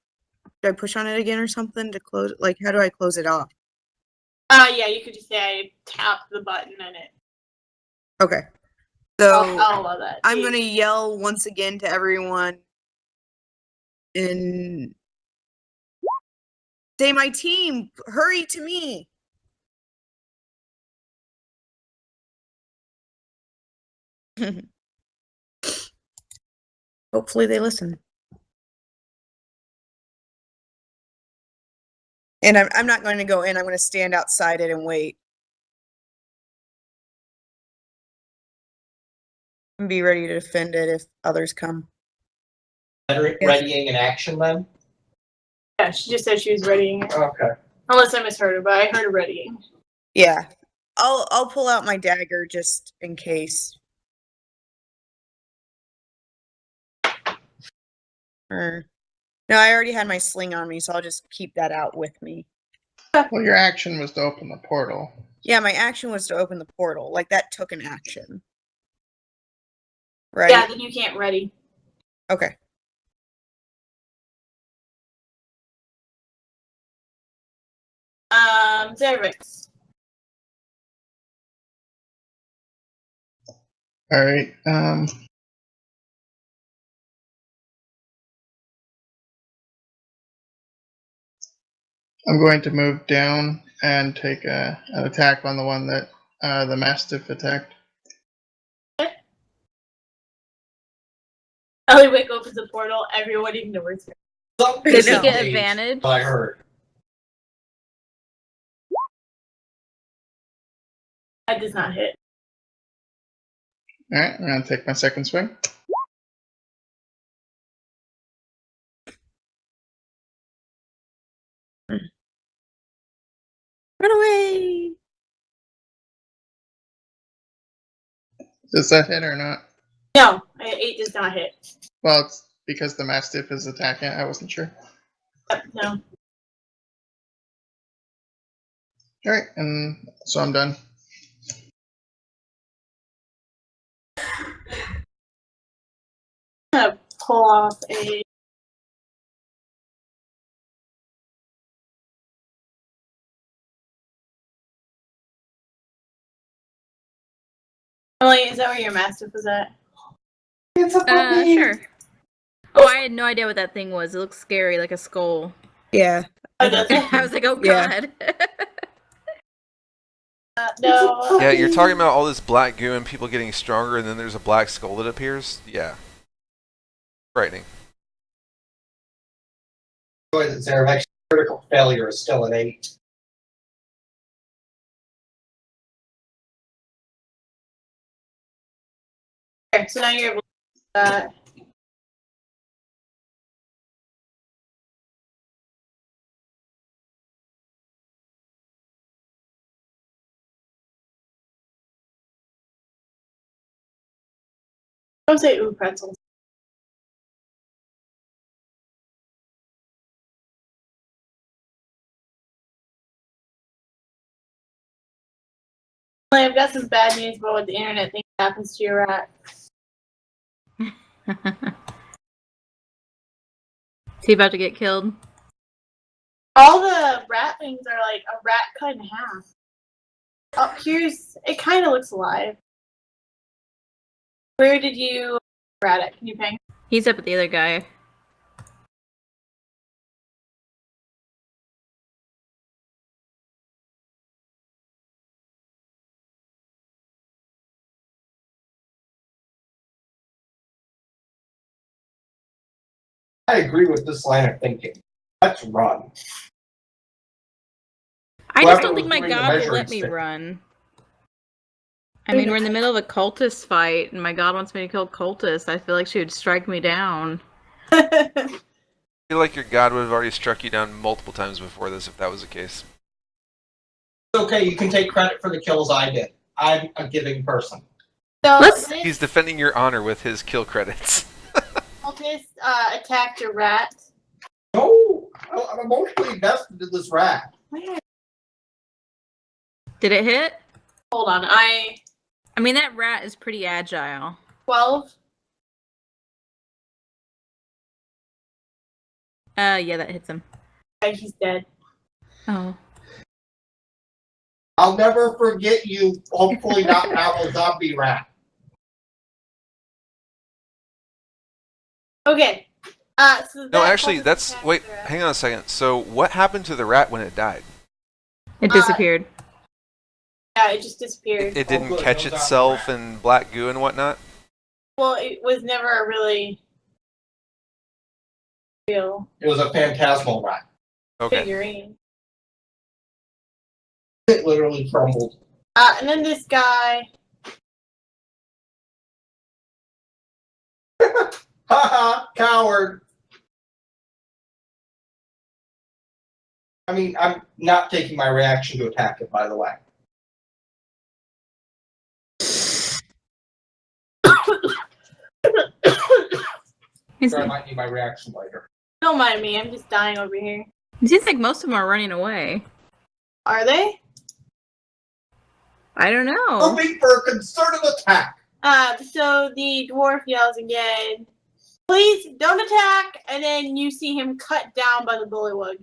do I push on it again or something to close? Like, how do I close it off? Yeah, you could just say I tap the button and it. Okay. So I'll allow that. I'm gonna yell once again to everyone and say, "My team, hurry to me!" Hopefully they listen. And I'm not going to go in. I'm going to stand outside it and wait. And be ready to defend it if others come. Readying an action then? Yeah, she just said she was readying it. Okay. Unless I misheard her, but I heard her readying. Yeah. I'll pull out my dagger just in case. No, I already had my sling on me, so I'll just keep that out with me. Well, your action was to open the portal. Yeah, my action was to open the portal. Like, that took an action. Right? Yeah, then you can't ready. Okay. Zerevex. All right. I'm going to move down and take an attack on the one that the Mastiff attacked. Ellywick opens the portal, everyone ignores her. Did she get Disengage, advantage? I heard. That does not hit. All right, I'm going to take my second swing. Run away! Does that hit or not? No, 8 does not hit. Well, it's because the Mastiff is attacking. I wasn't sure. No. Alright, and so I'm done. I'm gonna pull off a. Emily, is that where your mastiff was at? It's a puppy. Sure. Oh, I had no idea what that thing was. It looks scary, like a skull. Yeah. Oh, does it? I was like, oh Yeah. god. No. Yeah, you're talking about all this black goo and people getting stronger, and then there's a black skull that appears? Yeah. Frightening. Zerevex critical failure is still an 8. Okay, so now you're able to. Don't say ooh pretzels. I've got some bad news about what the internet thinks happens to your rat. Is he about to get killed? All the rat things are like a rat cut in half. Oh, here's it. Kind of looks alive. Where did you rat it? Can you ping? He's up at the other guy. I agree with this line of thinking. Let's run. I Whoever just don't think was my doing the god will measuring let me stick. run. I mean, we're in the middle of a cultist fight, and my god wants me to kill cultists. I feel like she would strike me down. I feel like your god would have already struck you down multiple times before this if that was the case. It's okay, you can take credit for the kills I did. I'm a giving person. So Let's- this He's defending your honor with his kill credits. cultist attacked your rat. No, I'm emotionally invested in this rat. Did it hit? Hold on, I mean, that rat is pretty agile. 12. Yeah, that hits him. Okay, he's dead. Oh. I'll never forget you. Hopefully not now a zombie rat. Okay. So No, that actually, cultist that's... attacked Wait, the rat. hang on a second. So, what happened to the rat when it died? It disappeared. Yeah, it just disappeared. It didn't good, catch no doubt itself rat. in black goo and whatnot? Well, it was never really real It was a phantasmal rat. Okay. figurine. It literally crumbled. And then this guy. Haha, coward. I mean, I'm not taking my reaction to attack it, by the way. He's, So I might need my reaction later. Don't mind me, I'm just dying over here. it seems like most of them are running away. Are they? I don't know. Hoping for a concerted attack. So the dwarf yells again, please don't attack, and then you see him cut down by the bullywug.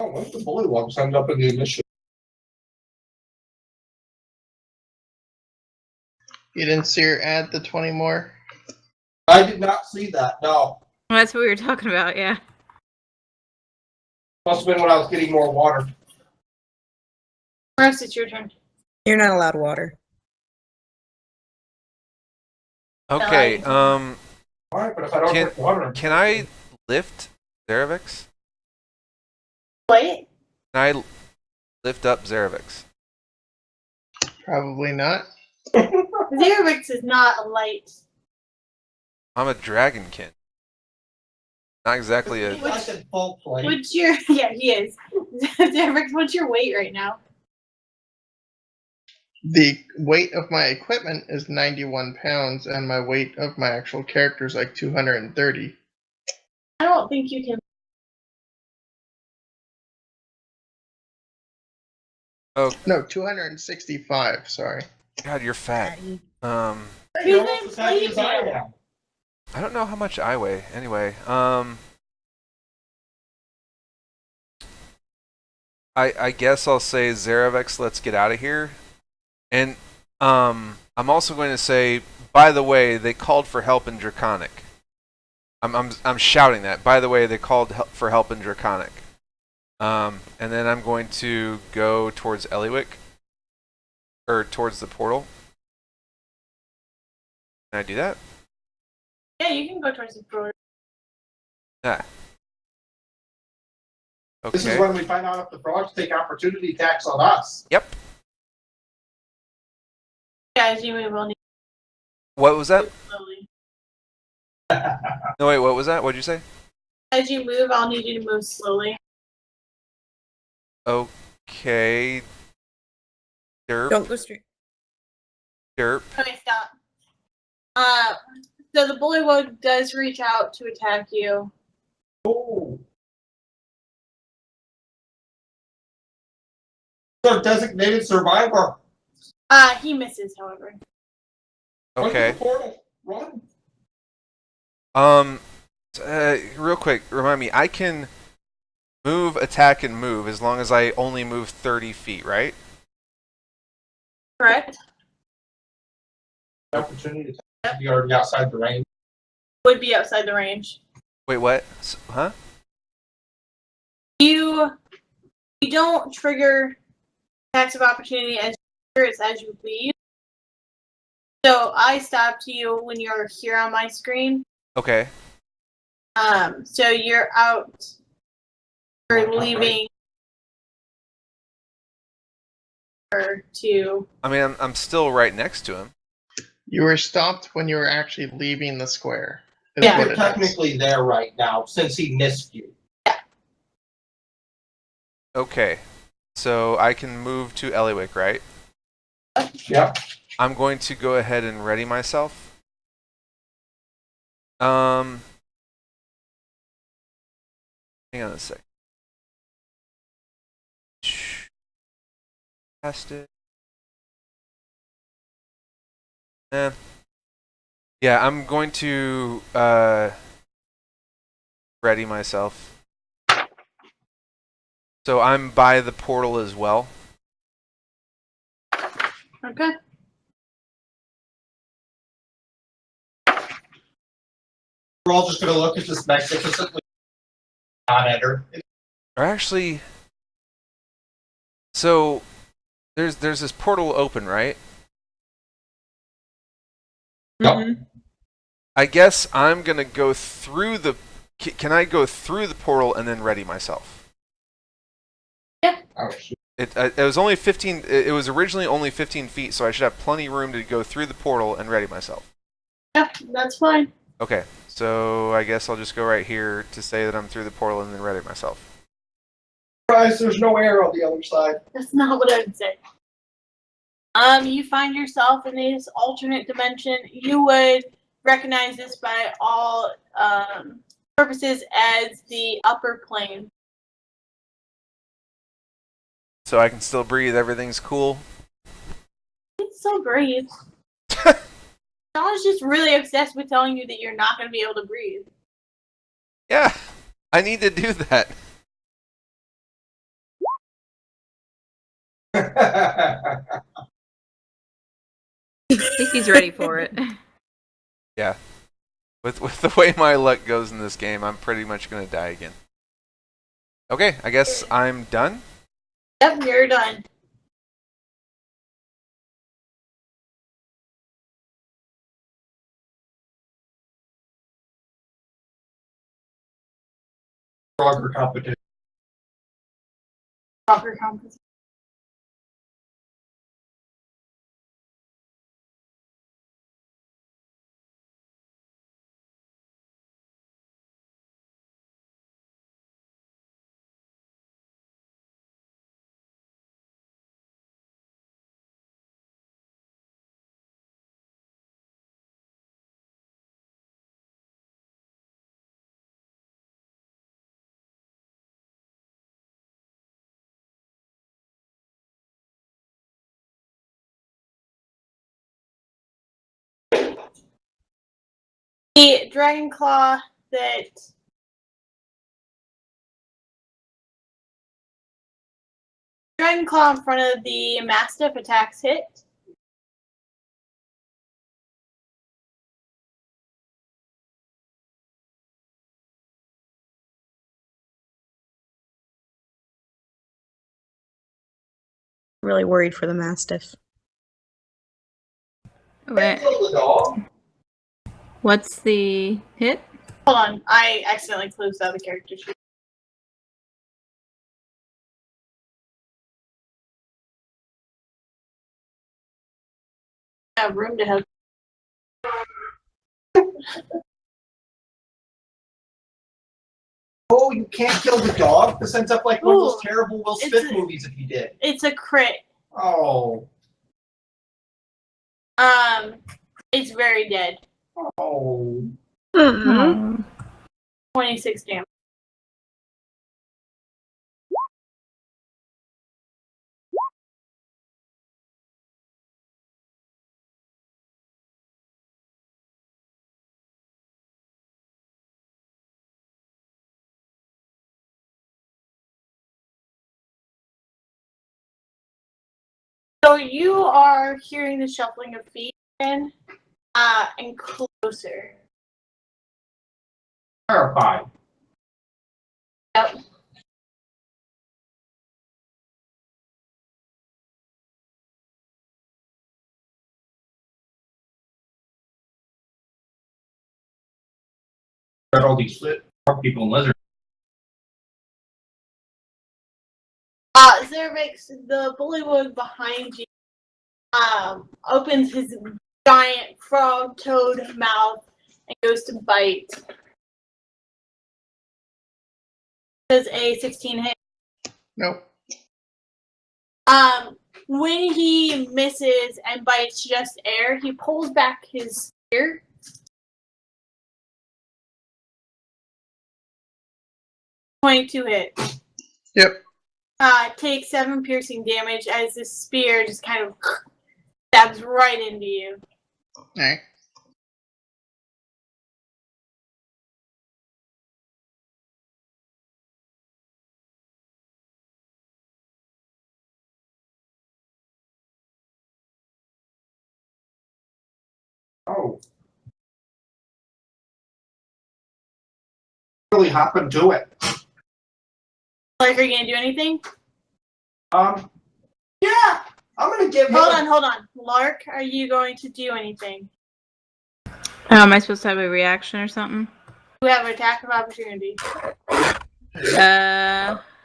Oh, what if the bullywugs end up in the initiative? You didn't see her add the 20 more? I did not see that, no. Well, that's what we were talking about, yeah. Must have been when I was getting more water. Moroz, it's your turn. You're not allowed water. Okay, Alright, but if I don't Can- drink water... can I lift Zerevex? What? Can I lift up Zerevex? Probably not. Zerevex is not a light. I'm a dragonkin. Not exactly a. I said full plate. What's your yeah, he is. Zerevex, what's your weight right now? The weight of my equipment is 91 pounds, and my weight of my actual character is like 230. I don't think you can. Oh No, 265. Sorry. God, you're fat. Fatty. You're almost as heavy as I am. I don't know how much I weigh. Anyway, I guess I'll say Zerevex, let's get out of here. And I'm also going to say, by the way, they called for help in Draconic. I'm shouting that. By the way, they called for help in Draconic. And then I'm going to go towards Ellywick, or towards the portal. Can I do that? Yeah, you can go towards the door. Ah. Okay. This is when we find out if the frogs take opportunity attacks on us. Yep. Guys, you move on What was that? slowly. No, wait, what was that? What'd you say? As you move, I'll need you to move slowly. Okay. Derp. Don't go straight. Derp. Okay, stop. So the bullywug does reach out to attack you. Oh. So designated survivor. He misses, however. Run to Okay. the portal. Run. Real quick, remind me, I can move, attack, and move as long as I only move 30 feet, right? Correct? Opportunity attack. Be already outside the range. Would be outside the range. Wait, what? Huh? You don't trigger attacks of opportunity as you leave. So I stopped you when you're here on my screen. Okay. So you're out. You're leaving. To I mean, I'm still right next to him. You were stopped when you were actually leaving the square. is Yeah, what You're it is. technically there right now since he missed you. Okay. So I can move to Ellywick, right? Yep. I'm going to go ahead and ready myself. Hang on a sec. Cast it. Yeah, I'm going to ready myself. So I'm by the portal as well. okay. We're all just going to look at this magnificently not enter. Or actually, so there's this portal open, right? Yep. Mm-hmm. I guess I'm gonna go through the. Can I go through the portal and then ready myself? Oh, shoot. It was only 15. It was originally only 15 feet, so I should have plenty of room to go through the portal and ready myself. Yeah, that's fine. Okay, so I guess I'll just go right here to say that I'm through the portal and then ready myself. Surprise, there's no air on the other side. That's not what I would say. You find yourself in this alternate dimension. You would recognize this by all purposes as the upper plane. So I can still breathe. Everything's cool. You can still breathe. Someone's just really obsessed with telling you that you're not going to be able to breathe. Yeah, I need to do that. I think he's ready for it. Yeah. With the way my luck goes in this game, I'm pretty much gonna die again. Okay, I guess I'm done. Yep, you're done. Frogger competition. proper composition. The dragon claw that dragon claw in front of the mastiff attacks hit. Really worried for the mastiff. Wait, what's the hit? Hold on, I accidentally closed out the character sheet. I have room to have. Oh, you can't kill the dog? This ends up like one of those Ooh, terrible Will Smith movies if you did. It's a crit. Oh. It's very dead. Oh. Mm-hmm. 26 damage. So you are hearing the shuffling of feet again, and closer. Terrified. Yep. Got all these more people and lizards. Zerevex, the bullywug behind you, opens his giant frog-toed mouth and goes to bite. Does a 16 hit? Nope. When he misses and bites just air, he pulls back his spear. .22 hit. Yep. Takes 7 piercing damage as this spear just kind of stabs right into you. Alright. Oh. Really hop and do it. Like, are you gonna do anything? Yeah, I'm gonna give him. Hold on. Lark, are you going to do anything? Am I supposed to have a reaction or something? You have an attack of opportunity.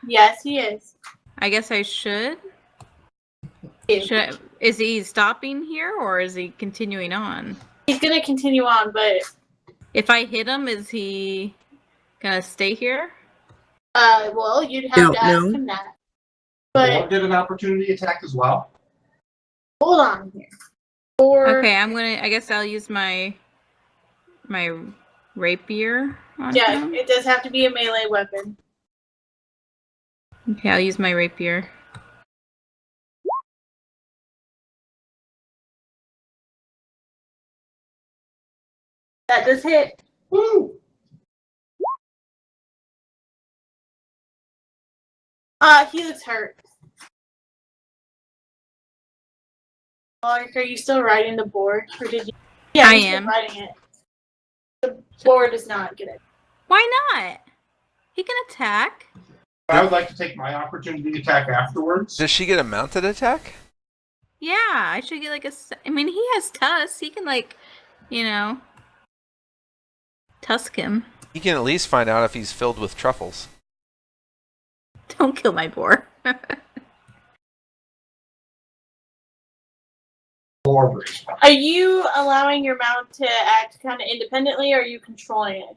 Yes, he is. I guess I should. Is he stopping here or is he continuing on? He's gonna continue on, but If I hit him, is he gonna stay here? well, you'd have to ask him that. But I'll get an opportunity attack as well. hold on here. Okay, I guess I'll use my rapier on him. It does have to be a melee weapon. Okay, I'll use my rapier. That does hit. Woo! He looks hurt. Lark, are you still riding the boar, or did you? Yeah, I you're still am. riding it. The boar does not get it. Why not? He can attack. I would like to take my opportunity attack afterwards. Does she get a mounted attack? Yeah, I should get like I mean, he has tusks. He can tusk him. You can at least find out if he's filled with truffles. Don't kill my boar. Barbers. Are you allowing your mount to act kind of independently, or are you controlling it?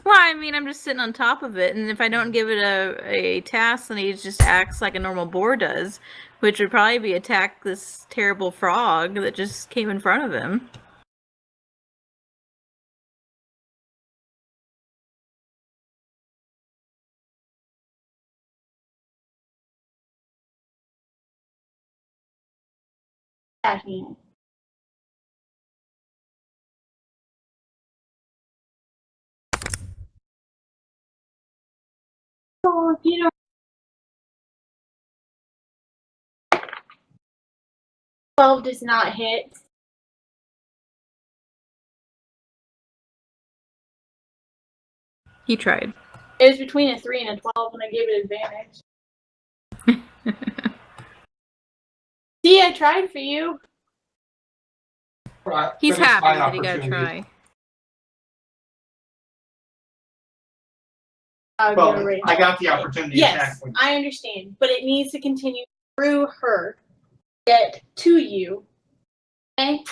Well, I mean, I'm just sitting on top of it, and if I don't give it a task, then he just acts like a normal boar does, which would probably be attack this terrible frog that just came in front of him. Attacking. Oh, you don't. 12 does not hit. He tried. It was between a 3 and a 12, and I gave it advantage. See, I tried for you. Right, He's but it's happy my that he got to opportunity. try. Well, I got the opportunity to attack Yes, when I understand, but it needs to continue through her, get to you. Okay?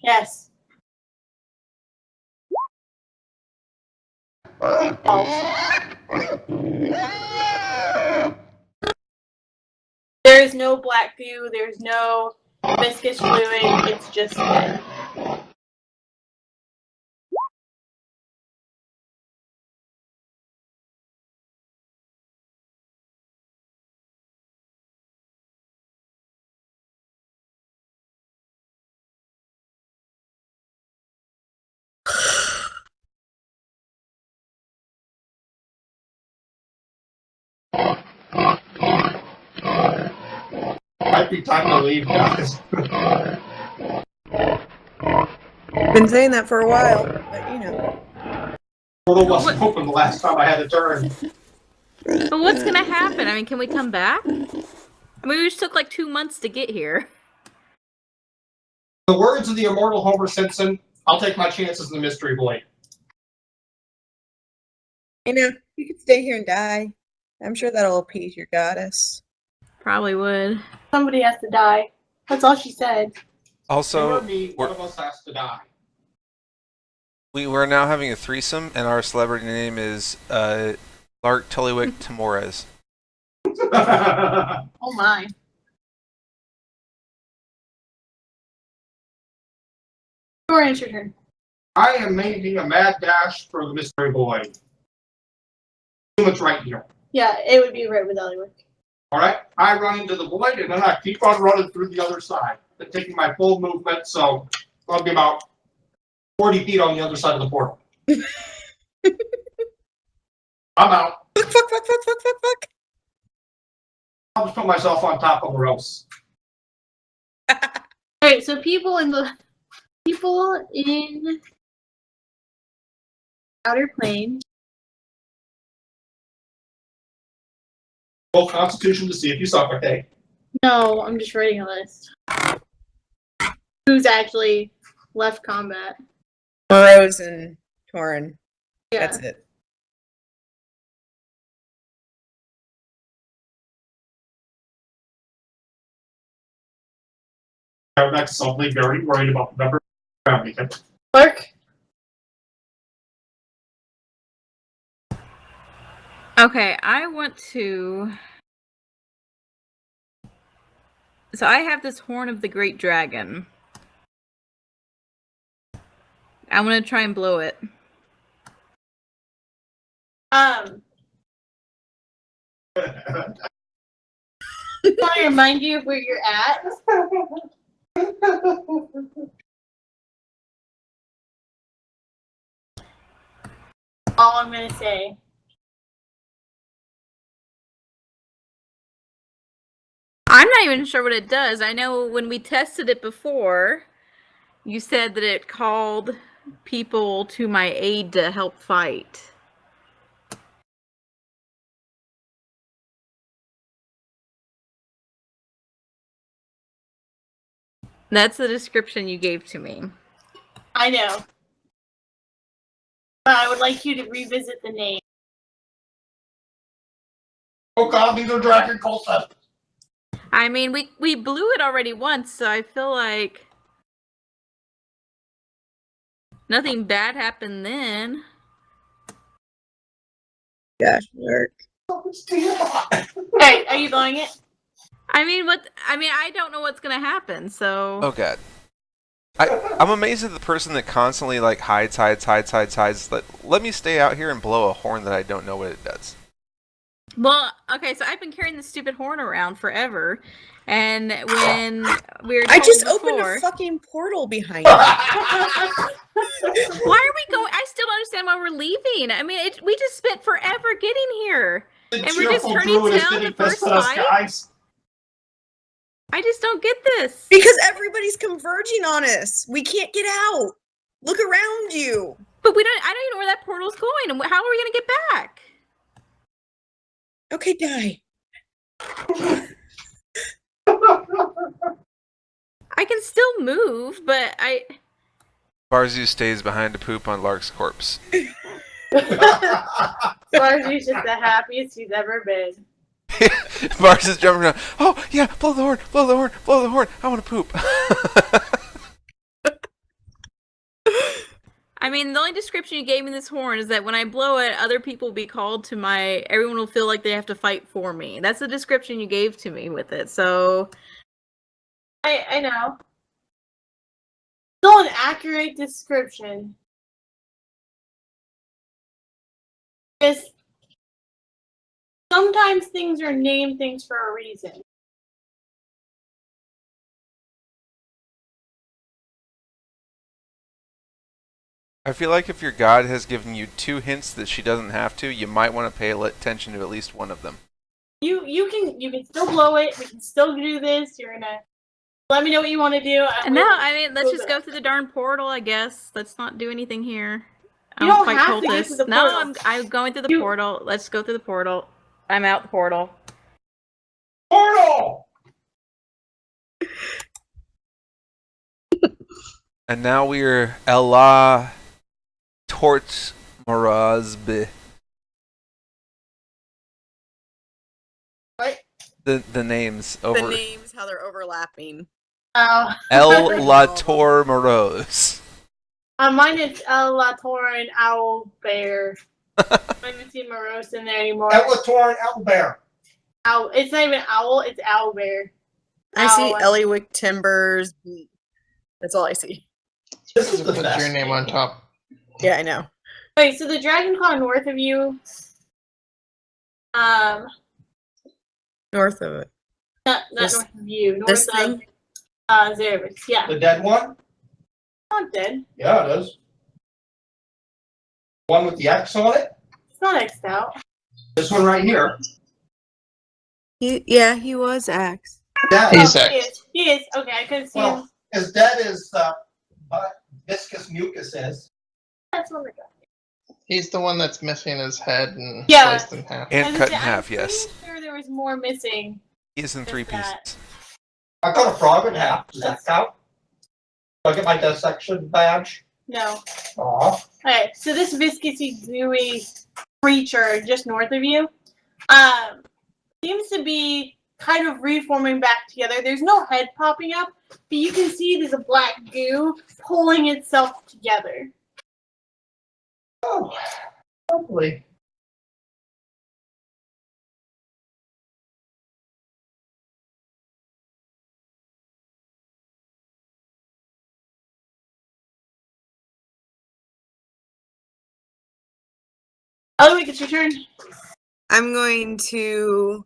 Yes. There is no black goo, there's no viscous fluid, it's just dead. might be time to leave, guys. Been saying that for a while, but you know. Portal wasn't open the last time I had a turn. But what's gonna happen? I mean, can we come back? I mean, we just took like 2 months to get here. The words of the immortal Homer Simpson, I'll take my chances in the mystery void. You know, you could stay here and die. I'm sure that'll appease your goddess. Probably would. Somebody has to die. That's all she said. Also, me, one of us has to die. we're now having a threesome, and our celebrity name is Lark Tullywick to Moroz. Oh my. Torren, it's your turn. I am making a mad dash for the mystery void. It's right here. Yeah, it would be right with Ellywick. Alright, I run into the void and then I keep on running through the other side. I'm taking my full movement, so I'll be about 40 feet on the other side of the portal. I'm out. Fuck. I'll just put myself on top of Moroz. Alright, so people in outer plane. Roll Constitution to see if you suffocate. No, I'm just writing a list. Who's actually left combat? Moroz and Torren. Yeah. That's it. I'm not suddenly very worried about the number around me. Clark? Okay, I want to. So I have this horn of the great dragon. I'm gonna try and blow it. Want to remind you of where you're at? All I'm gonna say. I'm not even sure what it does. I know when we tested it before, you said that it called people to my aid to help fight. That's the description you gave to me. I know. But I would like you to revisit the name. Oh god, these are dragon cultists. I mean, we blew it already once, so I feel like nothing bad happened then. Gosh, Mark. Hey, are you blowing it? I mean, I don't know what's gonna happen, so. Oh god. I'm amazed at the person that constantly like hides. Let me stay out here and blow a horn that I don't know what it does. Well, okay, so I've been carrying this stupid horn around forever, and when we were I told just opened before, a fucking portal behind me. why are we going? I still don't understand why we're leaving. I mean, we just spent forever getting here, and we're just turning tail the first fight. Guys. I just don't get this. Because everybody's converging on us. We can't get out. Look around you. But I don't even know where that portal's going, and how are we gonna get back? Okay, die. I can still move, but Barzu stays behind to poop on Lark's corpse. Barzy's just the happiest he's ever been. Barz is jumping around. Oh yeah, blow the horn, blow the horn, blow the horn. I want to poop. I mean, the only description you gave me this horn is that when I blow it, other people will be called to everyone will feel like they have to fight for me. That's the description you gave to me with it, so. I know. Still an accurate description. Just sometimes things are named things for a reason. I feel like if your god has given you 2 hints that she doesn't have to, you might want to pay attention to at least one of them. You can still blow it. We can still do this. You're gonna let me know what you want to do. No, I mean, let's just go through the darn portal, I guess. Let's not do anything here. You don't have to go through the No, portal. I'm going through the portal. Let's go through the portal. I'm out the portal. Portal! And now we're Ella Tort Moroz. What? The names over. The names, how they're overlapping. Oh. El La Tor Moroz. Mine is La Torren Owl Bear. I haven't seen Moroz in there anymore. Torren Owlbear. Owl. It's not even owl. It's Owl Bear. I see Owl. Ellywick Timbers. That's all I see. This is the Put best. your name on top. Yeah, I know. Wait, so the Dragon Claw north of you, North of it. not This- north of you, north this of thing? Zerevex. Yeah, The dead one? not dead. Yeah, it is. One with the X on it? It's not X'd out. This one right here. He was Axe. Dead. He's He X. is. He is. Okay, I couldn't see Well, him. as dead as viscous mucus is. That's one that got me. He's the one that's missing his head and Yeah. sliced in half. And cut in I'm half, pretty yes. sure there was more missing. He is in 3 that. pieces. I cut a frog in half. Does that count? Do I get my dissection badge? No. Aw. Okay, so this viscousy, gooey creature just north of you, seems to be kind of reforming back together. There's no head popping up, but you can see there's a black goo pulling itself together. Oh, lovely. Oh, wait, it's your turn. I'm going to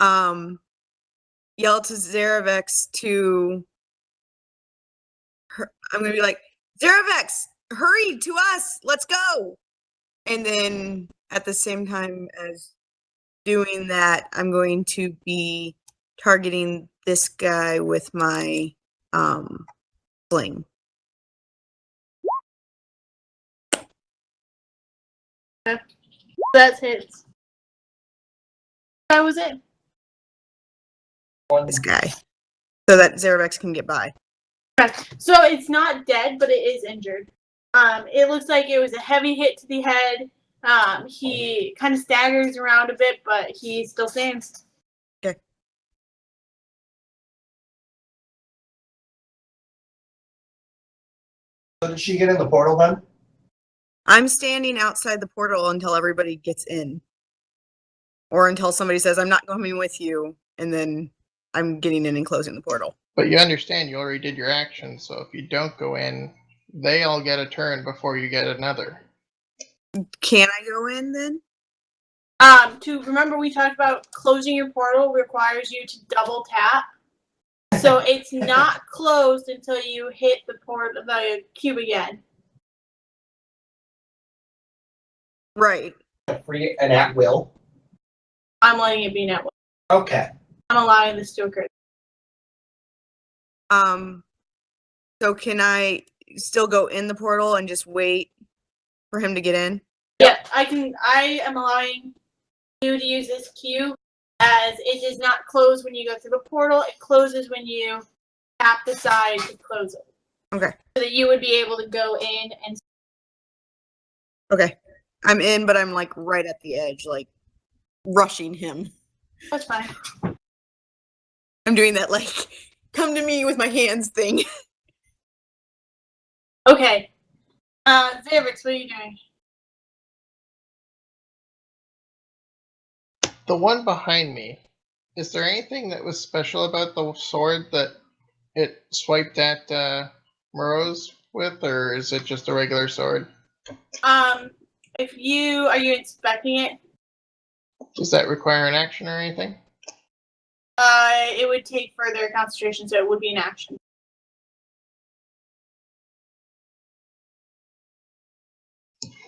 yell to Zerevex to I'm gonna be like, Zerevex, hurry to us, let's go. And then at the same time as doing that, I'm going to be targeting this guy with my sling. That's hits. That was it. This guy. So that Zerevex can get by. So it's not dead, but it is injured. It looks like it was a heavy hit to the head. He kind of staggers around a bit, but he still stands. Okay. So did she get in the portal then? I'm standing outside the portal until everybody gets in. Or until somebody says, I'm not coming with you, and then I'm getting in and closing the portal. But you understand you already did your action, so if you don't go in, they all get a turn before you get another. Can I go in then? To remember, we talked about closing your portal requires you to double tap. So it's not closed until you hit the cube again. Right. Free and at will. I'm letting it be net. Okay. I'm allowing this to occur. So can I still go in the portal and just wait for him to get in? Yeah, I am allowing you to use this cube as it does not close when you go through the portal. It closes when you tap the side to close it. Okay. So that you would be able to go in and. Okay. I'm in, but I'm like right at the edge, like rushing him. That's fine. I'm doing that like come to me with my hands thing. Okay. Zerevex, what are you doing? The one behind me, is there anything that was special about the sword that it swiped at Moroz with, or is it just a regular sword? Are you inspecting it? Does that require an action or anything? It would take further concentration, so it would be an action.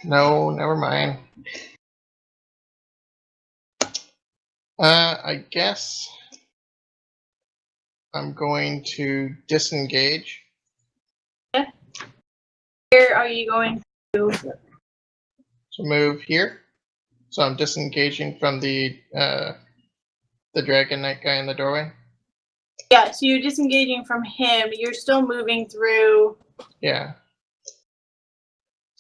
No, never mind. I guess I'm going to disengage. Where are you going to? To move here. So I'm disengaging from the Draconic guy in the doorway. Yeah, so you're disengaging from him. You're still moving through. Yeah.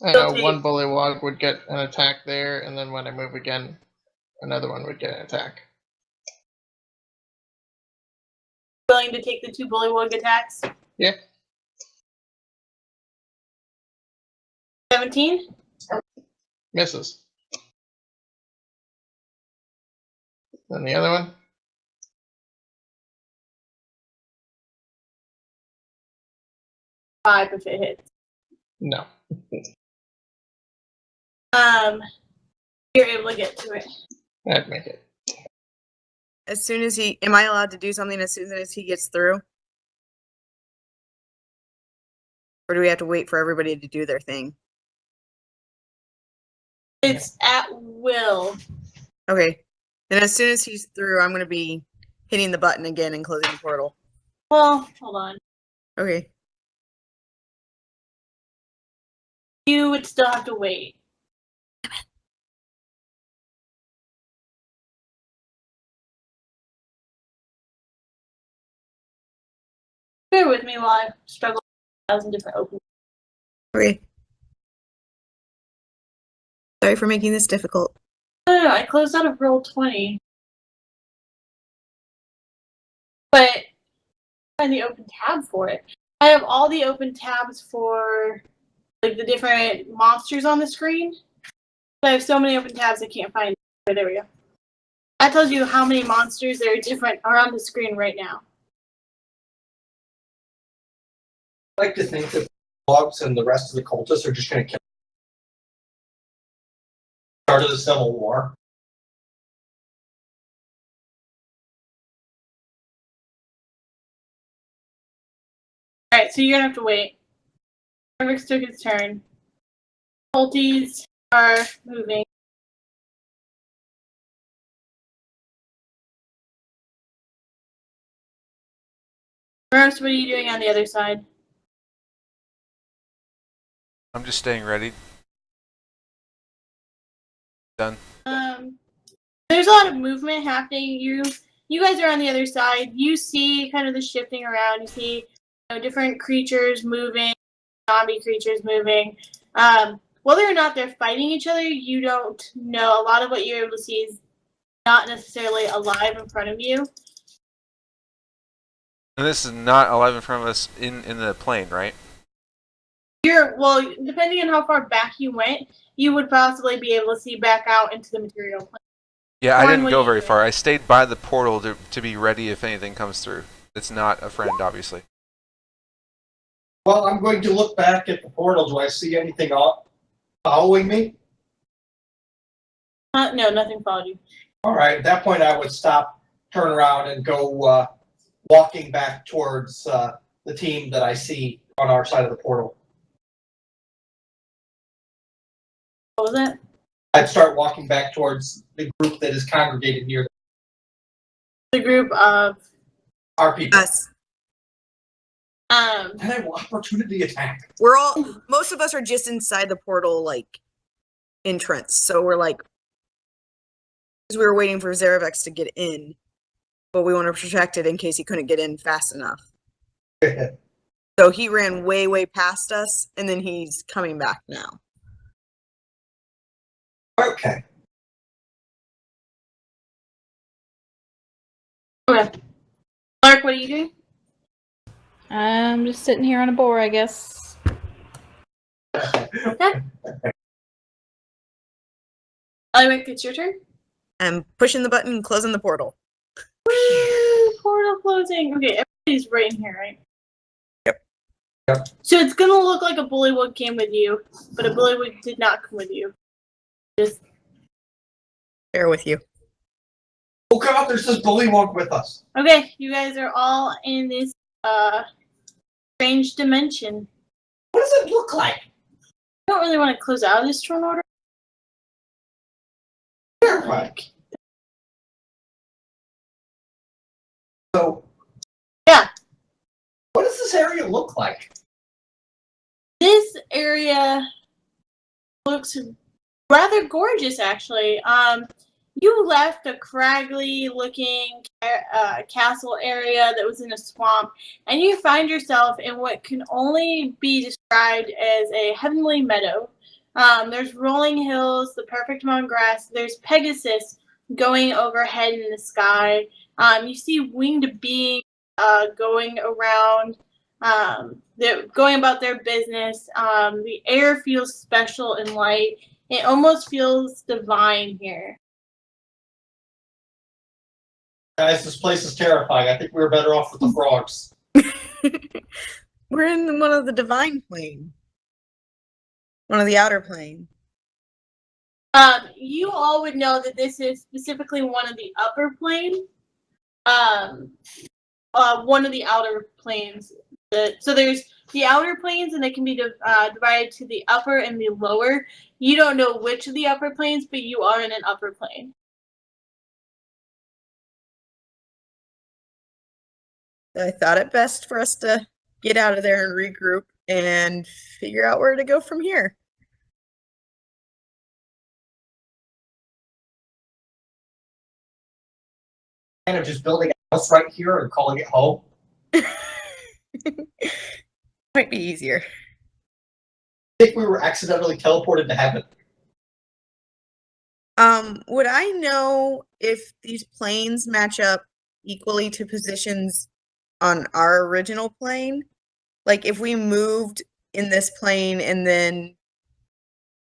Okay. One bullywog would get an attack there, and then when I move again, another one would get an attack. Willing to take the 2 bullywug attacks? Yeah. 17? Misses. Then the other one. 5 if it hits. No. You're able to get to it. That'd make it. As soon as am I allowed to do something as soon as he gets through? Or do we have to wait for everybody to do their thing? It's at will. Okay. And as soon as he's through, I'm going to be hitting the button again and closing the portal. Well, hold on. Okay. You would still have to wait. Bear with me while I struggle with 1,000 different openings. Okay. Sorry for making this difficult. No, I closed out of roll 20. But find the open tab for it. I have all the open tabs for like the different monsters on the screen. But I have so many open tabs I can't find. There we go. That tells you how many monsters that are different are on the screen right now. I like to think that the bugs and the rest of the cultists are just going to kill. Start of the Civil War. Alright, so you're gonna have to wait. Zerevex took his turn. Culties are moving. Moroz, what are you doing on the other side? I'm just staying ready. Done. There's a lot of movement happening. You guys are on the other side. You see kind of the shifting around. You see different creatures moving, zombie creatures moving. Whether or not they're fighting each other, you don't know. A lot of what you're able to see is not necessarily alive in front of you. And this is not alive in front of us in the plane, right? Well, depending on how far back you went, you would possibly be able to see back out into the material plane. Yeah, I Torren, didn't what go do you very do? far. I stayed by the portal to be ready if anything comes through. It's not a friend, obviously. Well, I'm going to look back at the portal. Do I see anything following me? No, nothing followed you. All right. At that point, I would stop, turn around, and go walking back towards the team that I see on our side of the portal. What was that? I'd start walking back towards the group that is congregated near The group of our people. Us. And I will opportunity attack. We're all, most of us are just inside the portal, like, entrance. So we're like, because we were waiting for Zerevex to get in, but we want to protect it in case he couldn't get in fast enough. So he ran way, way past us, and then he's coming back now. Okay. Okay. Clark, what are you doing? I'm just sitting here on a boar, I guess. Okay. Ellywick, it's your turn. I'm pushing the button and closing the portal. Woo! Portal closing. Okay, everybody's right in here, right? Yep. So it's gonna look like a bullywug came with you, but a bullywug did not come with you. Just Bear with you. Oh God, there's this bullywug with us. okay. You guys are all in this strange dimension. What does it look like? I don't really want to close out of this turn order. Terrifying. So. Yeah. What does this area look like? This area looks rather gorgeous, actually. You left a craggy-looking castle area that was in a swamp, and you find yourself in what can only be described as a heavenly meadow. There's rolling hills, the perfect amount of grass. There's Pegasus going overhead in the sky. You see winged beings going around. They're going about their business. The air feels special and light. It almost feels divine here. Guys, this place is terrifying. I think we were better off with the frogs. We're in one of the divine plane. One of the outer plane. You all would know that this is specifically one of the upper plane. One of the outer planes. So there's the outer planes, and they can be divided to the upper and the lower. You don't know which of the upper planes, but you are in an upper plane. I thought it best for us to get out of there and regroup and figure out where to go from here. Kind of just building a house right here and calling it home. Might be easier. I think we were accidentally teleported to heaven. Would I know if these planes match up equally to positions on our original plane? Like if we moved in this plane and then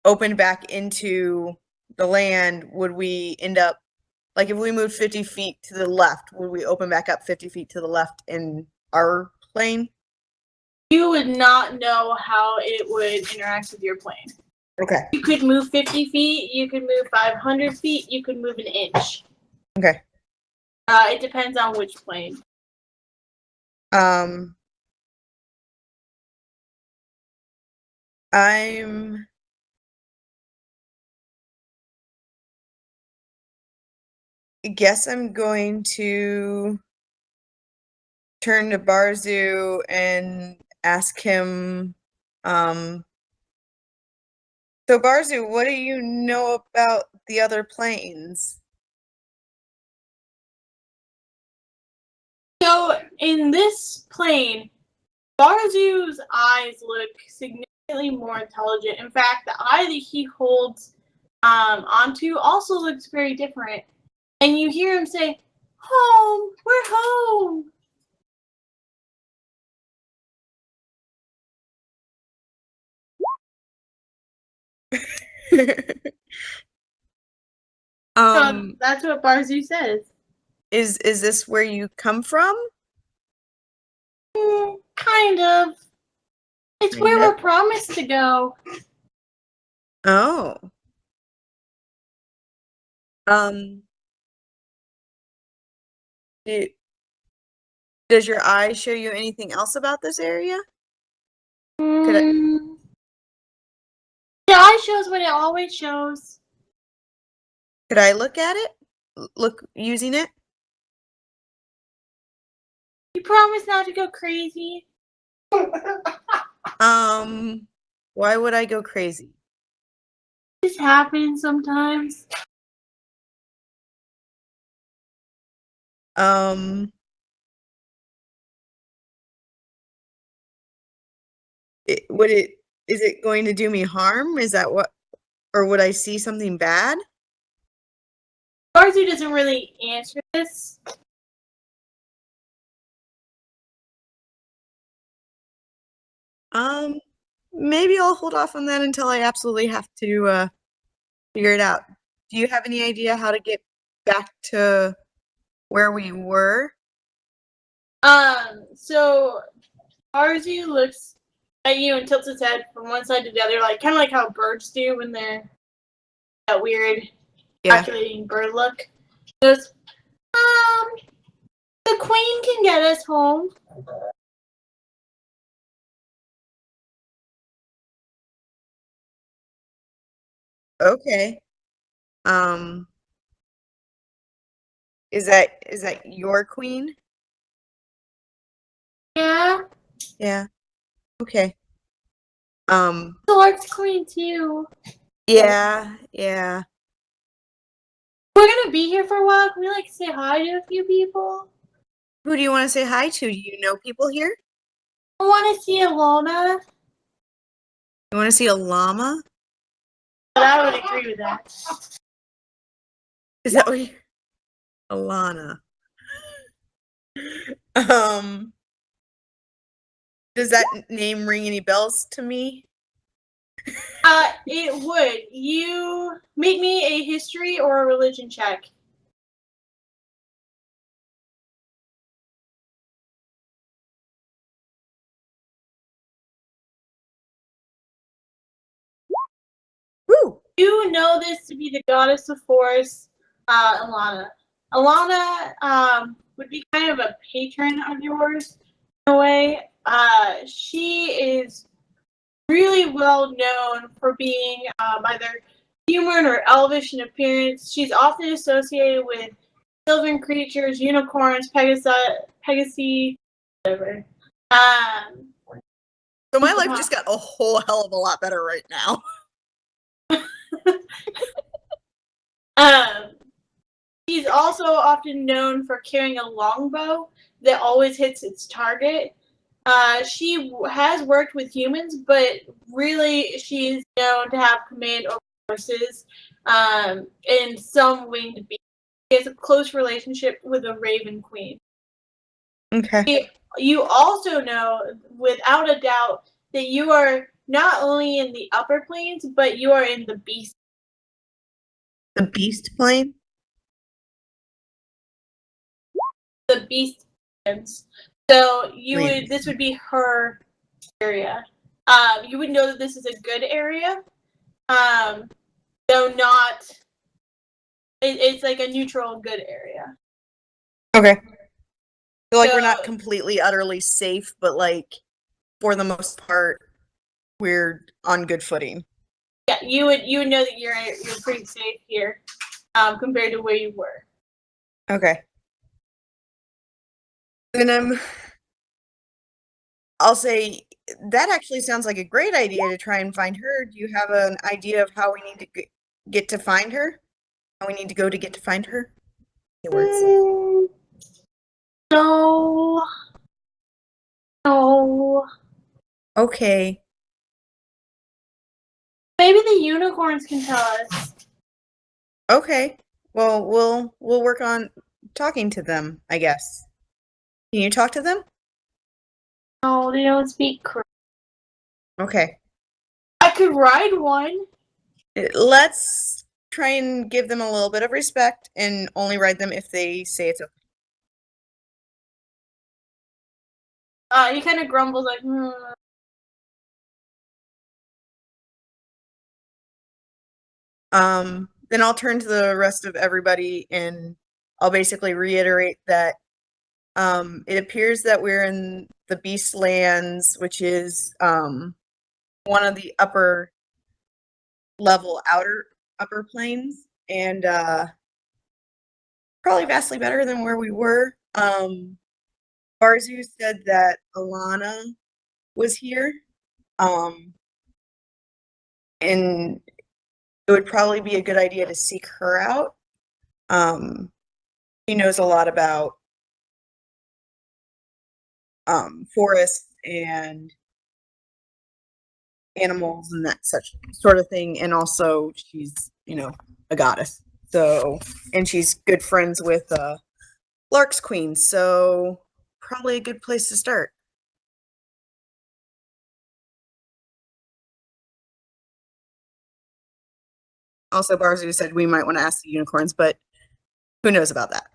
opened back into the land, would we end up, like if we moved 50 feet to the left, would we open back up 50 feet to the left in our plane? You would not know how it would interact with your plane. Okay. You could move 50 feet, you could move 500 feet, you could move an inch. Okay. It depends on which plane. I'm I guess I'm going to turn to Barzu and ask him, so Barzu, what do you know about the other planes? So in this plane, Barzu's eyes look significantly more intelligent. In fact, the eye that he holds onto also looks very different. And you hear him say, "Home, we're home." So that's what Barzu says. Is this where you come from? Kind of. It's where Kinda. we're promised to go. Oh. Does your eye show you anything else about this area? Could I- The eye shows what it always shows. Could I look at it? Look using it? You promise not to go crazy. Why would I go crazy? This happens sometimes. Is it going to do me harm? Is that what, or would I see something bad? Barzu doesn't really answer this. Maybe I'll hold off on that until I absolutely have to figure it out. Do you have any idea how to get back to where we were? So Barzu looks at you and tilts his head from one side to the other, like kind of like how birds do when they're that weird calculating bird look. He goes, the queen can get us home. Okay. Is that your queen? Yeah, Yeah. Okay. Lark's queen too. Yeah. We're gonna be here for a while. Can we like say hi to a few people? Who do you want to say hi to? Do you know people here? I want to see Alona. You want to see a llama? But I would agree with that. Is that what you... Alana. Does that name ring any bells to me? It would. You make me a history or a religion check. Woo! You know this to be the goddess of force, Alana. Alana would be kind of a patron of yours in a way. She is really well known for being either human or elvish in appearance. She's often associated with sylvan creatures, unicorns, Pegasi, whatever. So my life just got a whole hell of a lot better right now. She's also often known for carrying a longbow that always hits its target. She has worked with humans, but really she's known to have command over horses and some winged beasts. She has a close relationship with the Raven Queen. Okay. You also know, without a doubt, that you are not only in the upper planes, but you are in the beast. The beast plane? The beast planes. So this would be her area. You would know that this is a good area, though not. It's like a neutral good area. Okay. So like we're not completely utterly safe, but like for the most part, we're on good footing. Yeah, you would know that you're pretty safe here, compared to where you were. Okay. Then I'll say that actually sounds like a great idea to try and find her. Do you have an idea of how we need to get to find her? How we need to go to get to find her? No. Okay. Maybe the unicorns can tell us. Okay. Well, we'll work on talking to them, I guess. Can you talk to them? No, they don't speak correct. Okay. I could ride one. Let's try and give them a little bit of respect and only ride them if they say it's okay. He kind of grumbles like, Then I'll turn to the rest of everybody and I'll basically reiterate that it appears that we're in the Beast Lands, which is one of the upper level upper planes, and probably vastly better than where we were. Barzu said that Alana was here, and it would probably be a good idea to seek her out. She knows a lot about forests and animals and that such sort of thing, and also she's a goddess, so, and she's good friends with Lark's queen, so probably a good place to start. Also, Barzu said we might want to ask the unicorns, but who knows about that.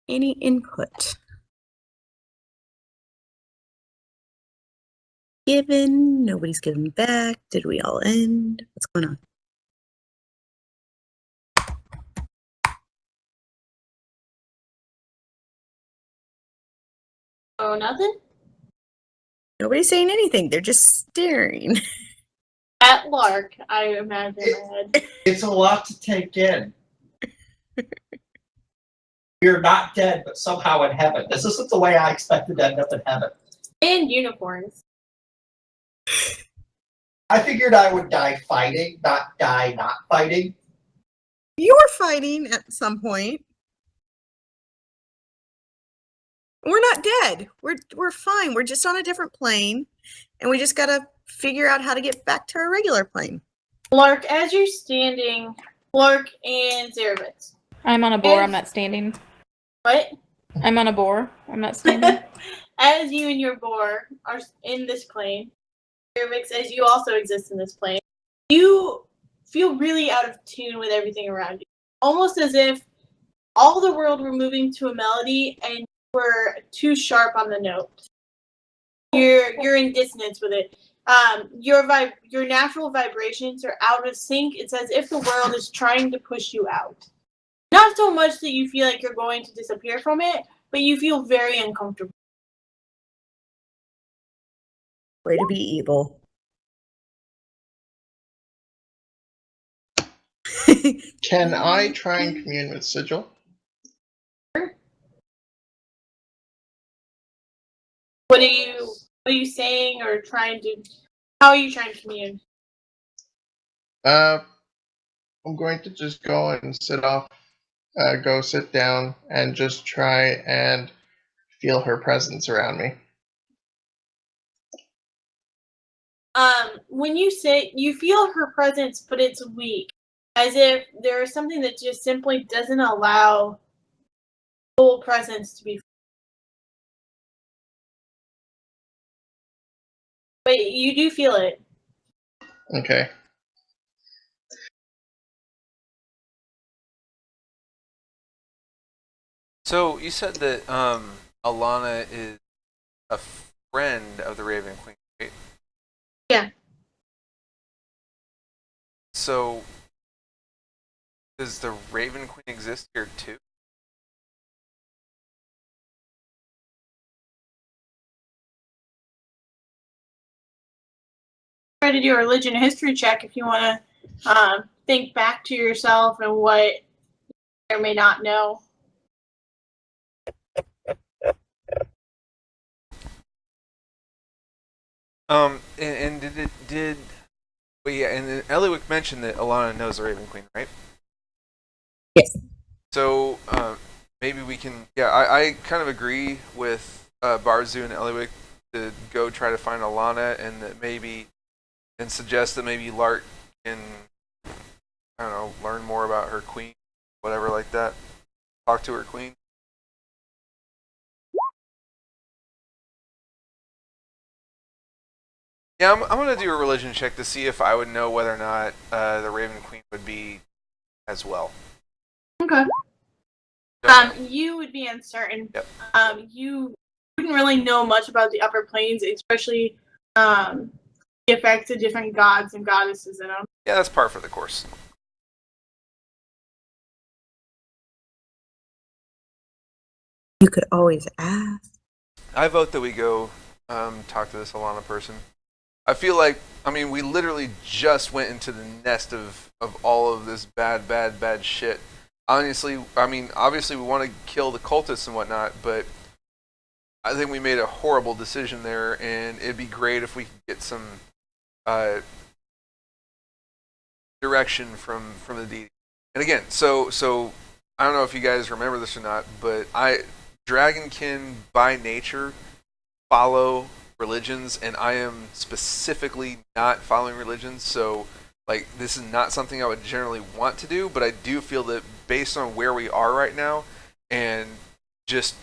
Any input? Given, nobody's given back. Did we all end? What's going on? oh, nothing? Nobody's saying anything. They're just staring. At Lark, I imagine in my head. It's a lot to take in. You're not dead, but somehow in heaven. This isn't the way I expected to end up in heaven. And unicorns. I figured I would die fighting, not die not fighting. You were fighting at some point. We're not dead. We're fine. We're just on a different plane, and we just gotta figure out how to get back to our regular plane. Lark, as you're standing, Lark and Zerevex. I'm on a boar. I'm not standing. What? I'm on a boar. I'm not standing. As you and your boar are in this plane, Zerevex, as you also exist in this plane, you feel really out of tune with everything around you. Almost as if all the world were moving to a melody and you were too sharp on the note. You're in dissonance with it. Your natural vibrations are out of sync. It's as if the world is trying to push you out. Not so much that you feel like you're going to disappear from it, but you feel very uncomfortable. Way to be evil. Can I try and commune with Sigil? What are you saying or trying to? How are you trying to commune? I'm going to just go and go sit down and just try and feel her presence around me. When you say you feel her presence, but it's weak, as if there is something that just simply doesn't allow full presence to be. But you do feel it. Okay. So you said that Alana is a friend of the Raven Queen, right? Yeah. So does the Raven Queen exist here too? Try to do a religion history check if you want to think back to yourself and what you may or may not know. And well, yeah, and then Ellywick mentioned that Alana knows the Raven Queen, right? Yes. So maybe we can. Yeah, I kind of agree with Barzu and Ellywick to go try to find Alana, and that maybe, and suggest that maybe Lart can, I don't know, learn more about her queen, whatever like that. Talk to her queen. Yeah, I'm gonna do a religion check to see if I would know whether or not the Raven Queen would be as well. Okay. Don't know. You would be uncertain. Yep. You wouldn't really know much about the upper planes, especially the effects of different gods and goddesses in them. Yeah, that's par for the course. You could always ask. I vote that we go talk to this Alana person. I feel like, I mean, we literally just went into the nest of all of this bad shit. Honestly, I mean, obviously we want to kill the cultists and whatnot, but I think we made a horrible decision there, and it'd be great if we could get some direction from the deity. And again, so I don't know if you guys remember this or not, but Dragonkin by nature follow religions, and I am specifically not following religions, so like this is not something I would generally want to do, but I do feel that based on where we are right now and just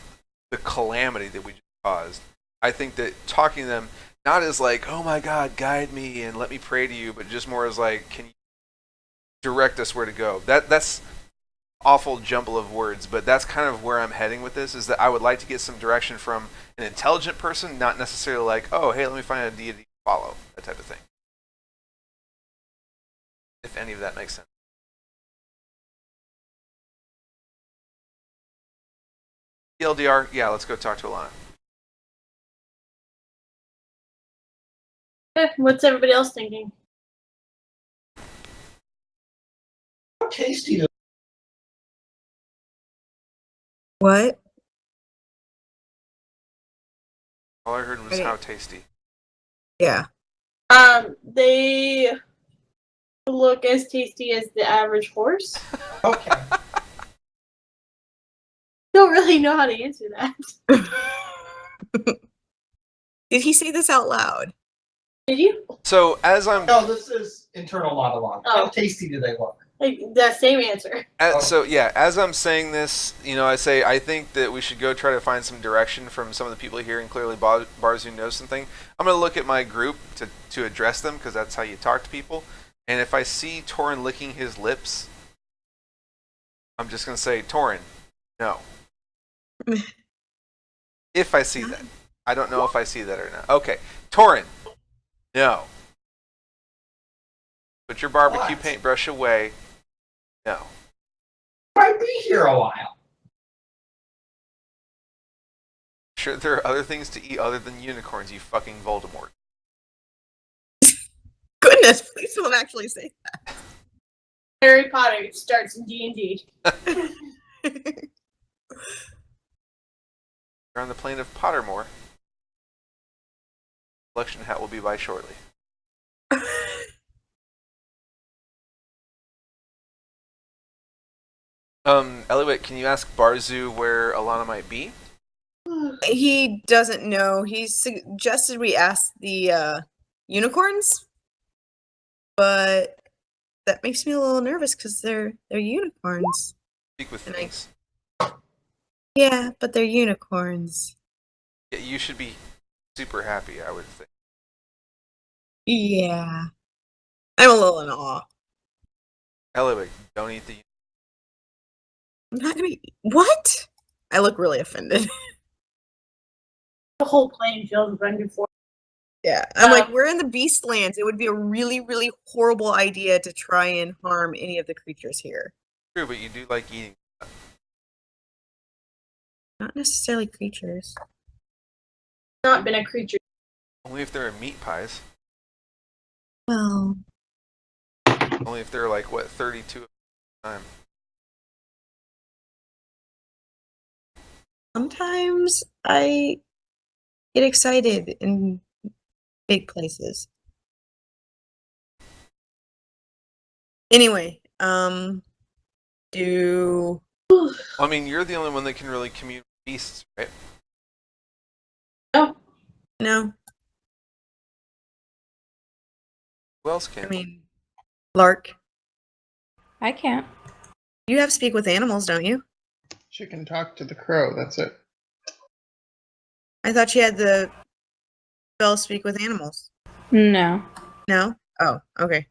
the calamity that we just caused, I think that talking to them not as like, oh my god, guide me and let me pray to you, but just more as like, can you direct us where to go? That's awful jumble of words, but that's kind of where I'm heading with this, is that I would like to get some direction from an intelligent person, not necessarily like, oh, hey, let me find a deity to follow, that type of thing. If any of that makes sense. TLDR, yeah, let's go talk to Alana. What's everybody else thinking? How tasty to What? All I heard was Okay. how tasty. Yeah. They look as tasty as the average horse. Okay. Don't really know how to answer that. Did he say this out loud? Did you? So as I'm No, this is internal monologue. How Oh. tasty do they look? Like that same answer. So yeah, as I'm saying this, you know, I say I think that we should go try to find some direction from some of the people here, and clearly Barzu knows something. I'm going to look at my group to address them, because that's how you talk to people. And if I see Torren licking his lips, I'm just going to say, Torren, no. If I see that. I don't know if I see that or not. Okay, Torren, no. Put your barbecue What? paintbrush away. No. Might be here a while. Sure, there are other things to eat other than unicorns, you fucking Voldemort. Goodness, please don't actually say Harry Potter starts in D&D. You're on the plane of Pottermore. Election hat will be by shortly. Ellywick, can you ask Barzu where Alana might be? He doesn't know. He suggested we ask the unicorns, but that makes me a little nervous because they're unicorns. Speak with And things. Yeah, but they're unicorns. Yeah, you should be super happy, I would think. Yeah, I'm a little in awe. Ellywick, don't eat the. I'm not gonna be. What? I look really offended. The whole playing field is rendered for. Yeah, I'm like, we're in the Beastlands. It would be a really, really horrible idea to try and harm any of the creatures here. True, but you do like eating. Not necessarily creatures. Not been a creature. Only if they're meat pies. Well, Only if they're like, what, 32 at a time. sometimes I get excited in big places. Anyway, do I mean, you're the only one that can really commune with beasts, right? No. No, Who else I can? mean, Lark. I can't. You have speak with animals, don't you? She can talk to the crow. That's it. I thought she had the spell speak with animals. No. No? Oh, okay.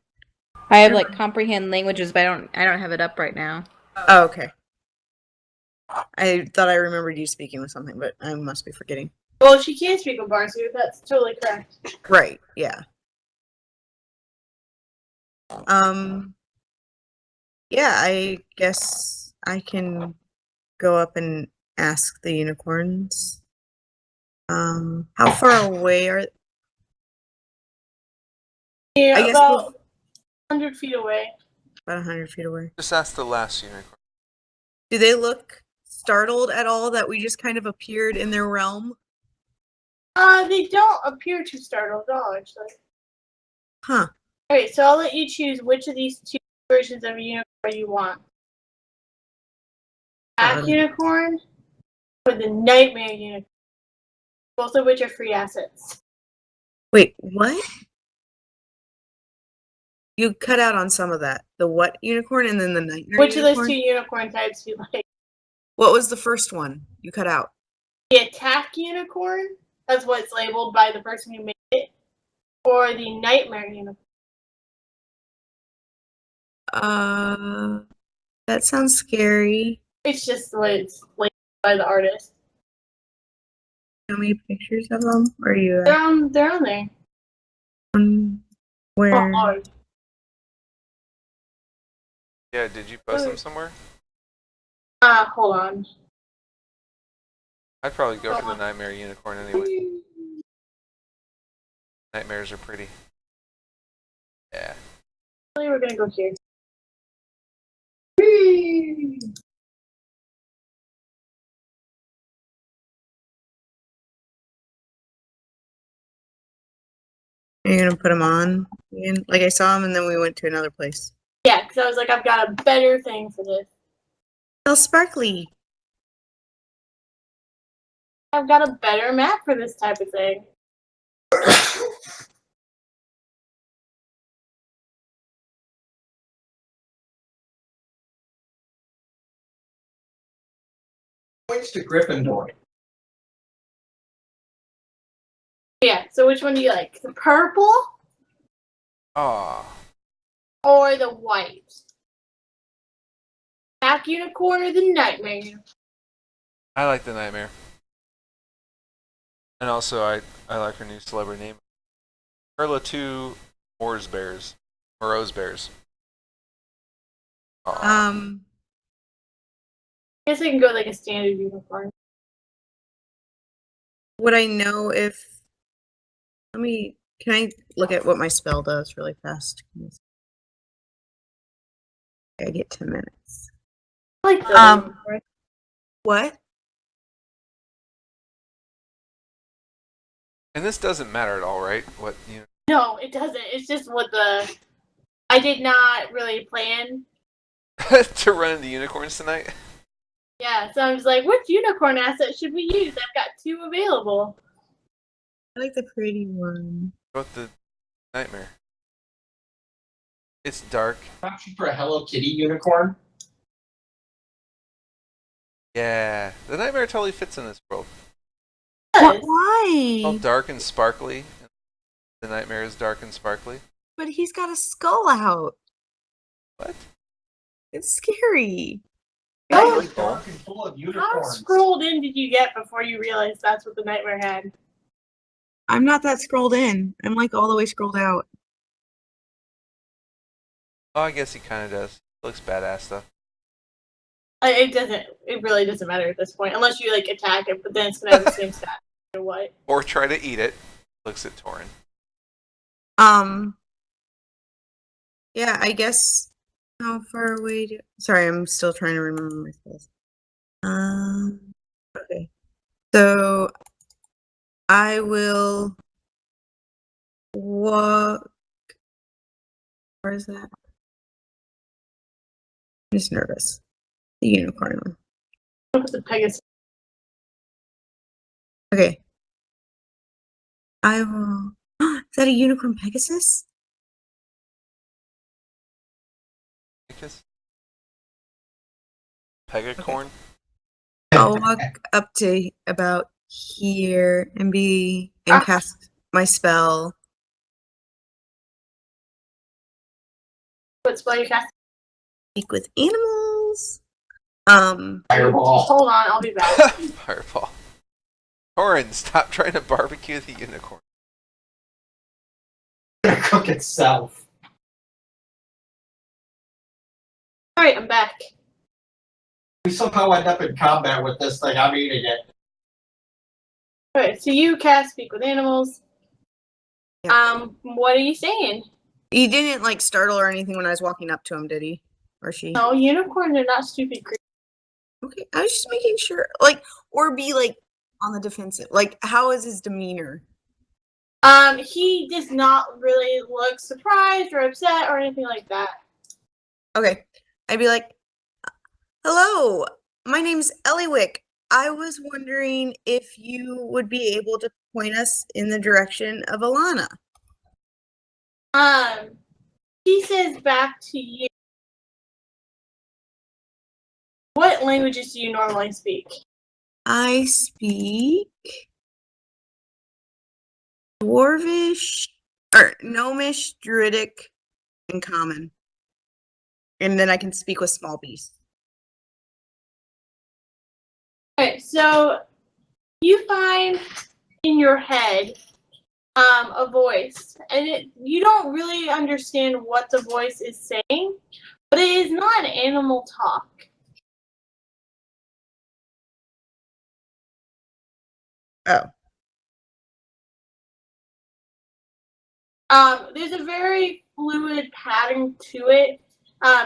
I have like comprehend languages, but I don't have it up right now. Oh, okay. I thought I remembered you speaking with something, but I must be forgetting. Well, she can speak with Barsu. That's totally correct. Right, yeah. Yeah, I guess I can go up and ask the unicorns. How far away are Yeah, I guess about 100 feet away. about 100 feet away? Just ask the last unicorn. Do they look startled at all that we just kind of appeared in their realm? They don't appear too startled at all, actually. Huh. Alright, so I'll let you choose which of these two versions of a unicorn you want. Black unicorn or the nightmare unicorn. Both of which are free assets. Wait, what? You cut out on some of that. The what unicorn and then the nightmare Which of unicorn? those two unicorn types do you like? What was the first one you cut out? The attack unicorn, that's what it's labeled by the person who made it, or the nightmare unicorn. That sounds scary. It's just the way it's labeled by the artist. Show me pictures of them? Or are you They're on there. where? Oh, Yeah, did you post them somewhere? hold on. I'd probably go for the nightmare unicorn anyway. Nightmares are pretty. Yeah. We're gonna go here. Are you gonna put them on again? Like I saw them and then we went to another place. Yeah, because I was like, I've got a better thing for this. Oh, sparkly. I've got a better map for this type of thing. Points to Gryffindor. Yeah, so which one do you like? The purple Aw. or the white? Black unicorn or the nightmare unicorn? I like the nightmare. And also, I like her new celebrity name. Perla 2 Moroz Bears. Moroz Bears. Aw. I guess I can go like a standard unicorn. Would I know if can I look at what my spell does really fast? I get 10 minutes. I like the unicorn. What? And this doesn't matter at all, right? What you No, it doesn't. It's just what I did not really plan. to run into unicorns tonight? Yeah, so I was like, which unicorn asset should we use? I've got 2 available. I like the pretty one. Go with the nightmare. It's dark. Option for a Hello Kitty unicorn. Yeah. The nightmare totally fits in this world. Why? All dark and sparkly. The nightmare is dark and sparkly. But he's got a skull out. What? It's scary. Oh, It's dark and full of How unicorns. scrolled in did you get before you realized that's what the nightmare had? I'm not that scrolled in. I'm like all the way scrolled out. Oh, I guess he kind of does. Looks badass though. It really doesn't matter at this point. Unless you like attack it, but then it's gonna have the same stat no matter what. Or try to eat it. Looks at Torren. Yeah, I guess how far away sorry, I'm still trying to remember my spells. Okay. So I will walk. Where is that? I'm just nervous. The unicorn one. Look at the Pegasus. Okay. I will. Is that a unicorn Pegasus? Pegacorn? I'll walk up to about here and cast my spell. What spell you cast? Speak with animals. Fireball. Hold on, I'll be back. Fireball. Torren, stop trying to barbecue the unicorn. It's gonna cook itself. Alright, I'm back. We somehow end up in combat with this thing. I'm eating it. Alright, so you cast Speak with Animals. Yeah. What are you saying? He didn't like startle or anything when I was walking up to him, did he? Or she? No, unicorns are not stupid creatures. Okay, I was just making sure, like, or be like on the defensive. Like, how is his demeanor? He does not really look surprised or upset or anything like that. Okay, I'd be like, hello, my name's Ellywick. I was wondering if you would be able to point us in the direction of Alana. He says back to you. What languages do you normally speak? I speak Dwarvish, or Gnomish, Druidic, and Common. And then I can speak with small beasts. Okay, so you find in your head a voice, and you don't really understand what the voice is saying, but it is not animal talk. Oh. There's a very fluid pattern to it.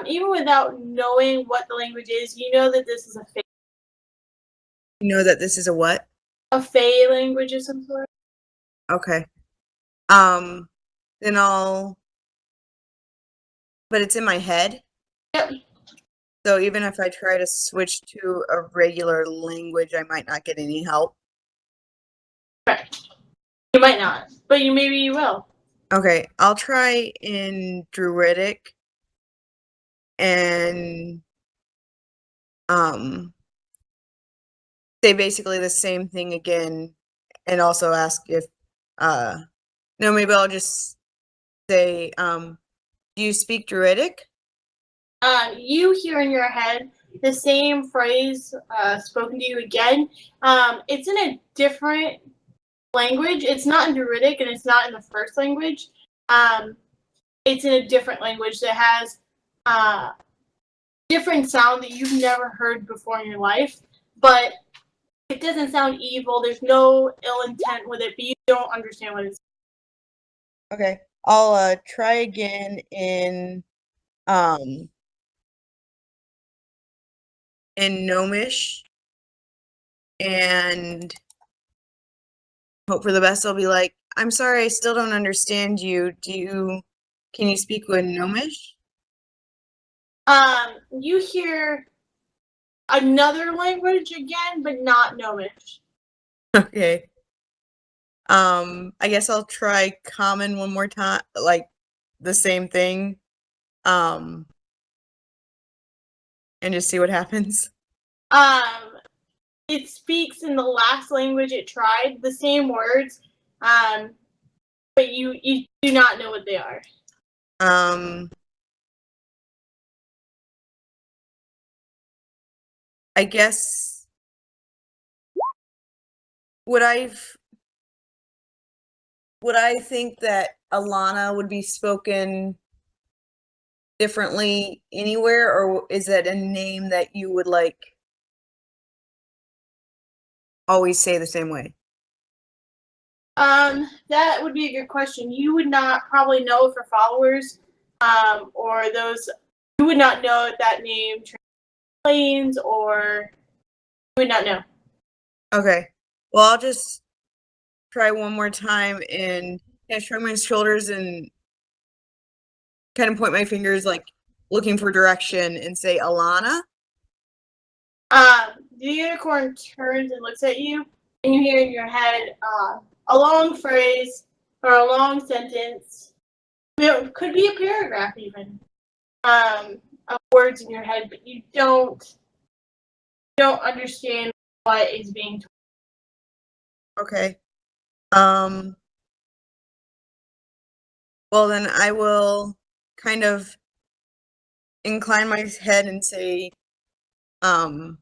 Even without knowing what the language is, you know that this is a You know that this is a what? a Fey language of some sort. Okay. Then I'll. But it's in my head. Yep. So even if I try to switch to a regular language, I might not get any help. Correct. You might not, but maybe you will. Okay, I'll try in Druidic and say basically the same thing again, and also ask if no, maybe I'll just say do you speak Druidic? You hear in your head the same phrase spoken to you again. It's in a different language. It's not in Druidic and it's not in the first language. It's in a different language that has different sound that you've never heard before in your life, but it doesn't sound evil. There's no ill intent with it, but you don't understand what it's. Okay, I'll try again in Gnomish and hope for the best. I'll be like, I'm sorry, I still don't understand you. Can you speak with Gnomish? You hear another language again, but not Gnomish. Okay. I guess I'll try Common one more time, like the same thing. And just see what happens. It speaks in the last language it tried, the same words, but you do not know what they are. I guess would I think that Alana would be spoken differently anywhere, or is it a name that you would like always say the same way? That would be a good question. You would not probably know for followers, or those you would not know if that name planes, or you would not know. Okay. Well, I'll just try one more time and shrug my shoulders and kind of point my fingers like looking for direction and say Alana. The unicorn turns and looks at you, and you hear in your head, a long phrase or a long sentence. It could be a paragraph even, of words in your head, but you don't understand what is being told. Okay. Well, then I will kind of incline my head and say, I'll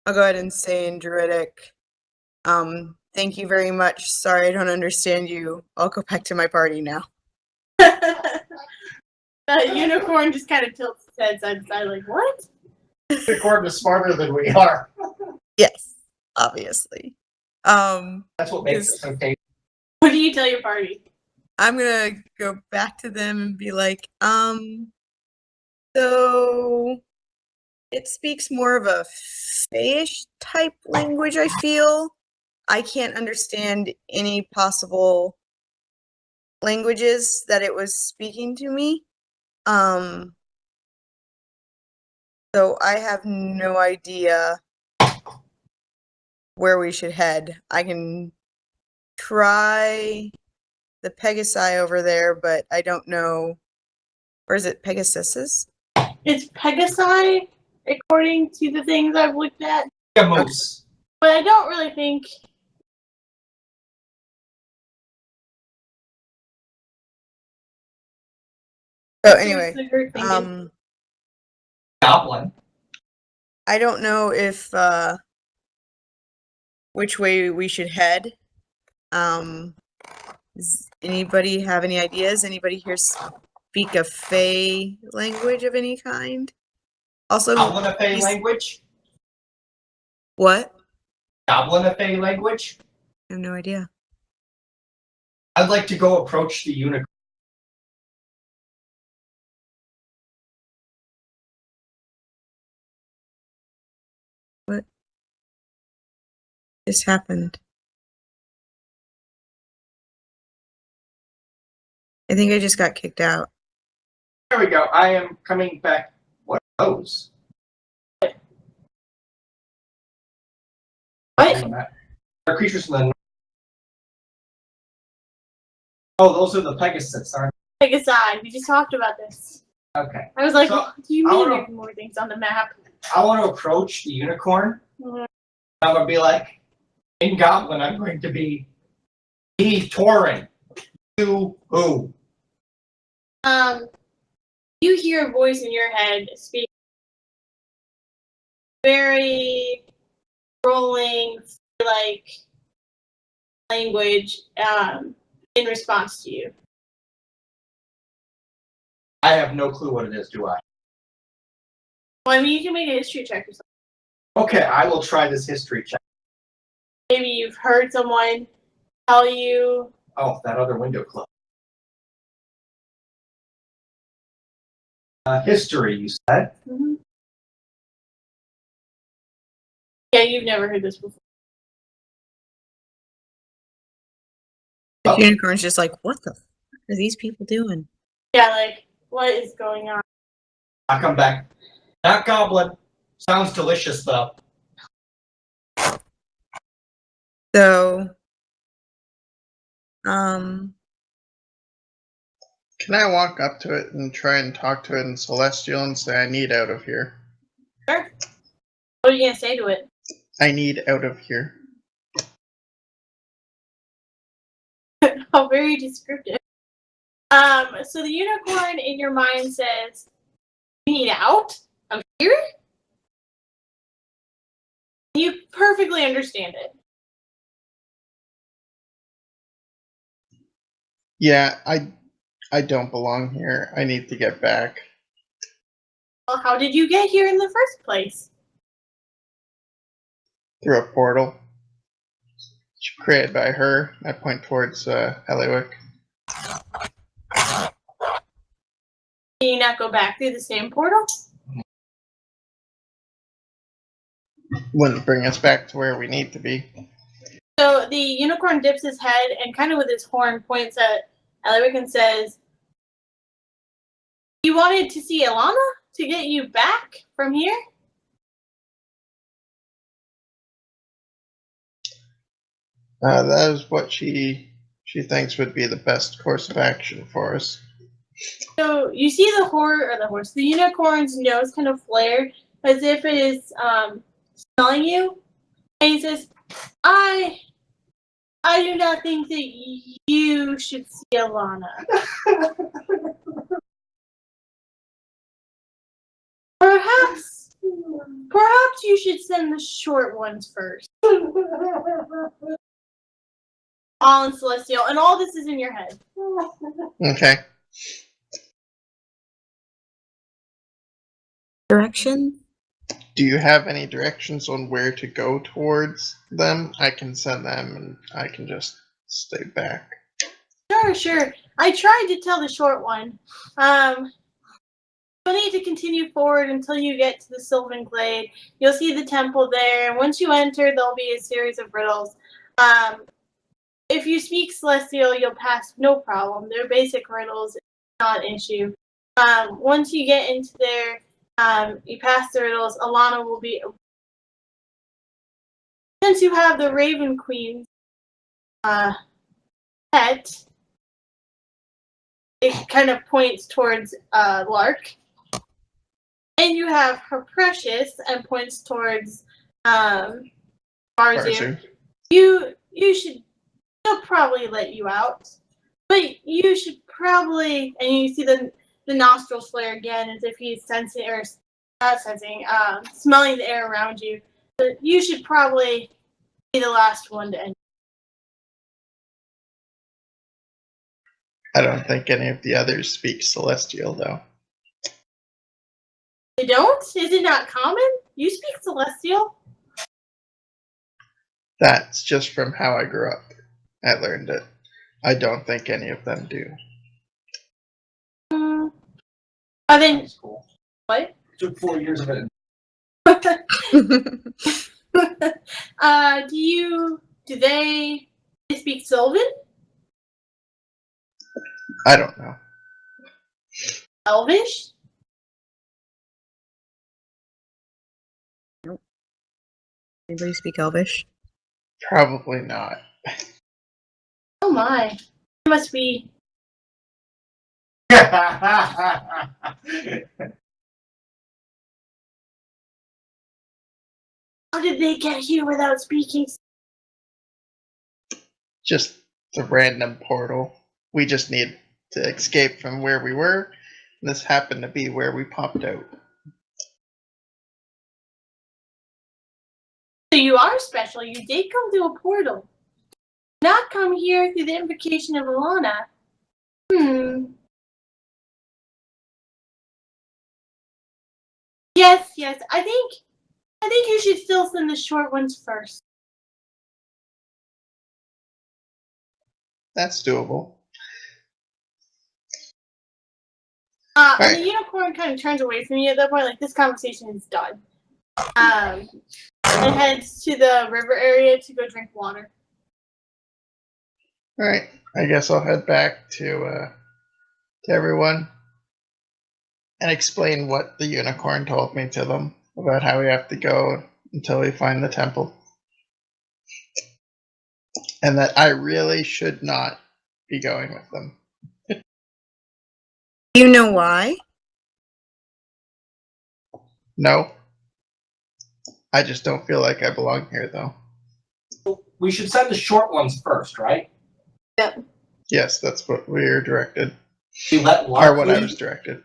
go ahead and say in Druidic, thank you very much. Sorry, I don't understand you. I'll go back to my party now. The unicorn just kind of tilts its head side to side, like, what? Unicorn is smarter than we are. Yes, obviously. That's what makes it okay. What do you tell your party? I'm gonna go back to them and be like, so it speaks more of a Fayish type language, I feel. I can't understand any possible languages that it was speaking to me. So I have no idea where we should head. I can try the Pegasi over there, but I don't know. Or is it Pegasus? It's Pegasi, according to the things I've looked at. Yeah, moose. But I don't really think. So that's anyway, what you're thinking. Goblin. I don't know if which way we should head. Does anybody have any ideas? Anybody here speak a Fey language of any kind? Also, Goblin a Fey he's- language? what? Goblin a Fey language? I have no idea. I'd like to go approach the unicorn. What? This happened. I think I just got kicked out. There we go. I am coming back. What are those? What? They're creatures from the. Oh, those are the Pegasus, aren't Pegasi. We just talked about this. they? Okay. I was like, So, what do you I mean wanna- there's more things on the map? I want to approach the unicorn. Mhm. I'm gonna be like, in Goblin, I'm going to be Torren. You who? You hear a voice in your head speak very rolling, like language, in response to you. I have no clue what it is, do I? Well, I mean, you can make a history check or something. Okay, I will try this history check. Maybe you've heard someone tell you. Oh, that other window closed. History, you said? Yeah, you've never heard this before. The Oh. unicorn's just like, what the fuck are these people doing? Yeah, like, what is going on? I come back. That Goblin sounds delicious, though. So, Can I walk up to it and try and talk to it in Celestial and say, I need out of here? Sure. What are you gonna say to it? I need out of here. Oh, very descriptive. So the unicorn in your mind says, "You need out of here." You perfectly understand it. Yeah, I don't belong here. I need to get back. Well, how did you get here in the first place? Through a portal. Created by her. I point towards Ellywick. Can you not go back through the same portal? Wouldn't bring us back to where we need to be. So the unicorn dips his head and kind of with his horn points at Ellywick and says, "You wanted to see Alana to get you back from here?" That is what she thinks would be the best course of action for us. So you see the unicorn's nose kind of flare as if it is smelling you, and he says, I do not think that you should see Alana. Perhaps you should send the short ones first. All in Celestial, and all this is in your head. Okay. Direction? Do you have any directions on where to go towards them? I can send them, and I can just stay back. Sure. I tried to tell the short one. You'll need to continue forward until you get to the Sylvan Glade. You'll see the temple there, and once you enter, there'll be a series of riddles. If you speak Celestial, you'll pass no problem. They're basic riddles. It's not an issue. Once you get into there, you pass the riddles, Alana will be... Since you have the Raven Queen's pet, it kind of points towards Lark. And you have her Precious and points towards Barzu. You should... They'll probably let you out. But you should probably... And you see the nostrils flare again as if he's sensing, or not sensing, smelling the air around you. But you should probably be the last one to enter. I don't think any of the others speak Celestial, though. They don't? Is it not common? You speak Celestial? That's just from how I grew up. I learned it. I don't think any of them do. Are they... What? It took 4 years of it. Do they speak Sylvan? I don't know. Elvish? Anybody speak Elvish? Probably not. Oh my. It must be... How did they get here without speaking? Just the random portal. We just need to escape from where we were. And this happened to be where we popped out. So you are special. You did come through a portal. Not come here through the invocation of Alana. Yes. I think you should still send the short ones first. That's doable. And the unicorn kind of turns away from you at that point. Like, this conversation is done. And heads to the river area to go drink water. Alright, I guess I'll head back to everyone and explain what the unicorn told me to them about how we have to go until we find the temple. And that I really should not be going with them. Do you know why? No. I just don't feel like I belong here, though. We should send the short ones first, right? Yep. Yes, that's what we were directed. You let Or Lark what I lead? was directed.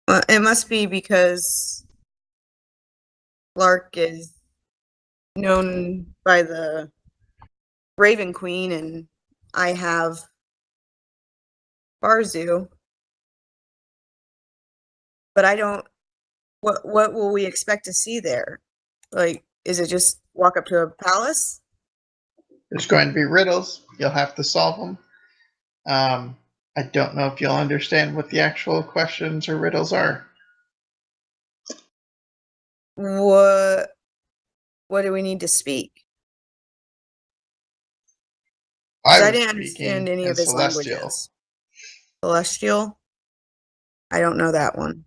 Well, it must be because Lark is known by the Raven Queen, and I have Barzu. But I don't. What will we expect to see there? Like, is it just walk up to a palace? There's going to be riddles. You'll have to solve them. I don't know if you'll understand what the actual questions or riddles are. What do we need to speak? 'Cause I didn't understand any of his languages. Celestial? I don't know that one.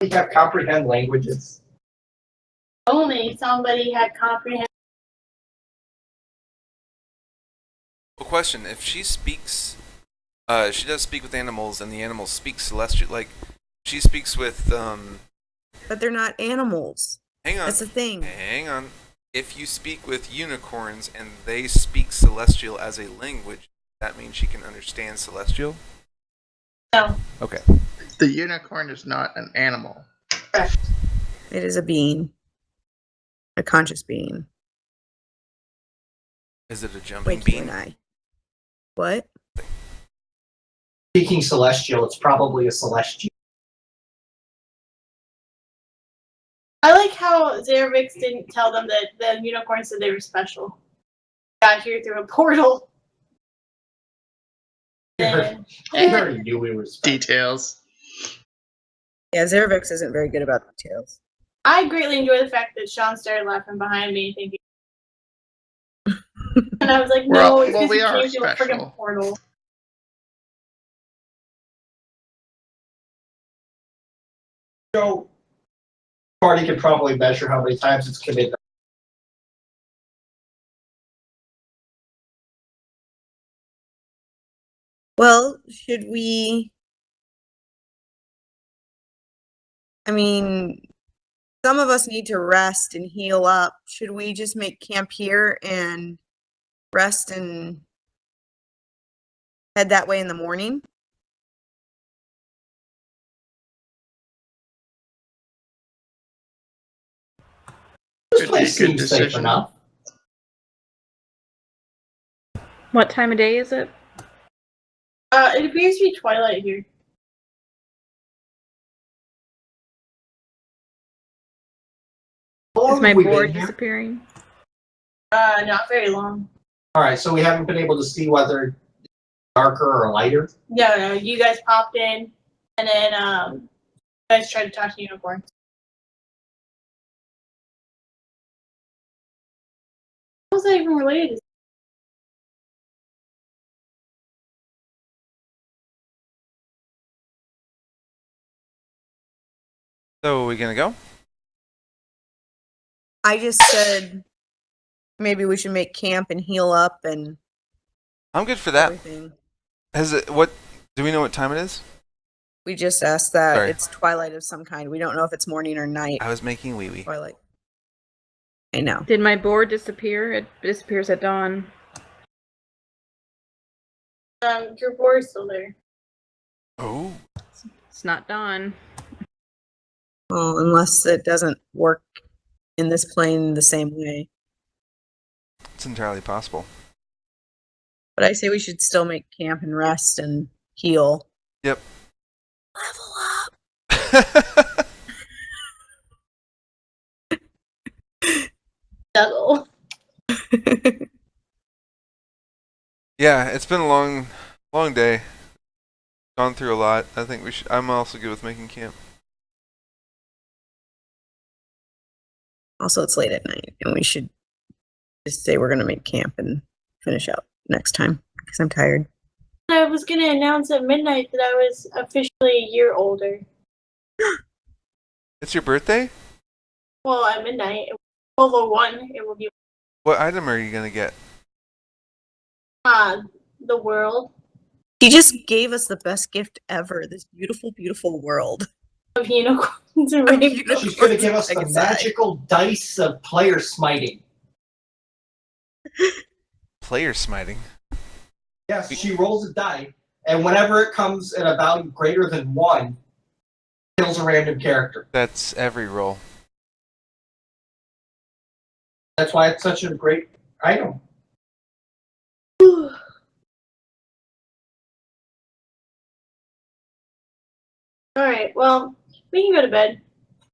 We have comprehend languages. Only somebody had comprehension. Well, question: if she speaks, she does speak with animals, and the animals speak celestial. Like, she speaks with. But they're not animals. Hang on. That's the thing. Hang on. If you speak with unicorns and they speak celestial as a language, that means she can understand celestial. No. Okay. The unicorn is not an animal. It is a being. A conscious being. Is it a jumping Like you bean? and I. What? Speaking celestial, it's probably a celestial. I like how Zerevex didn't tell them that the unicorn said they were special. Got here through a portal. And, I already knew we were special. Details. Yeah, Zerevex isn't very good about details. I greatly enjoy the fact that Sean started laughing behind me, thinking, and I was like, We're "No, all- it's well, because we he are came through a special. friggin' portal." So, party could probably measure how many times it's committed. Well, should we? I mean, some of us need to rest and heal up. Should we just make camp here and rest and head that way in the morning? This Could be a place good seems safe decision. enough. What time of day is it? It appears to be twilight here. How long Is my have we been board here? disappearing? Not very long. All right, so we haven't been able to see whether it's darker or lighter. No, you guys popped in, and then you guys tried to talk to unicorns. How was that even related? So, are we gonna go? I just said maybe we should make camp and heal up and I'm good for that. everything. Has it? What? Do we know what time it is? We just asked that. Sorry. It's twilight of some kind. We don't know if it's morning or night. I was making wee wee. Twilight. I know. Did my board disappear? It disappears at dawn. Your board is still there. Oh. It's not dawn. Well, unless it doesn't work in this plane the same way. It's entirely possible. But I say we should still make camp and rest and heal. Yep. Level up. Double. Yeah, it's been a long day. Gone through a lot. I think we should. I'm also good with making camp. Also, it's late at night, and we should just say we're going to make camp and finish out next time because I'm tired. I was going to announce at midnight that I was officially a year older. It's your birthday? Well, at midnight, 12:01, it will be What item are you gonna get? the world He just gave us the best gift ever. This beautiful, beautiful world. of unicorns and Of rainbows. unicorns. She's going to give us the Excited. magical dice of player smiting. Player smiting. Yes, she rolls a die, and whenever it comes at a value greater than 1, kills a random character. That's every roll. That's why it's such a great item. All right, well, we can go to bed.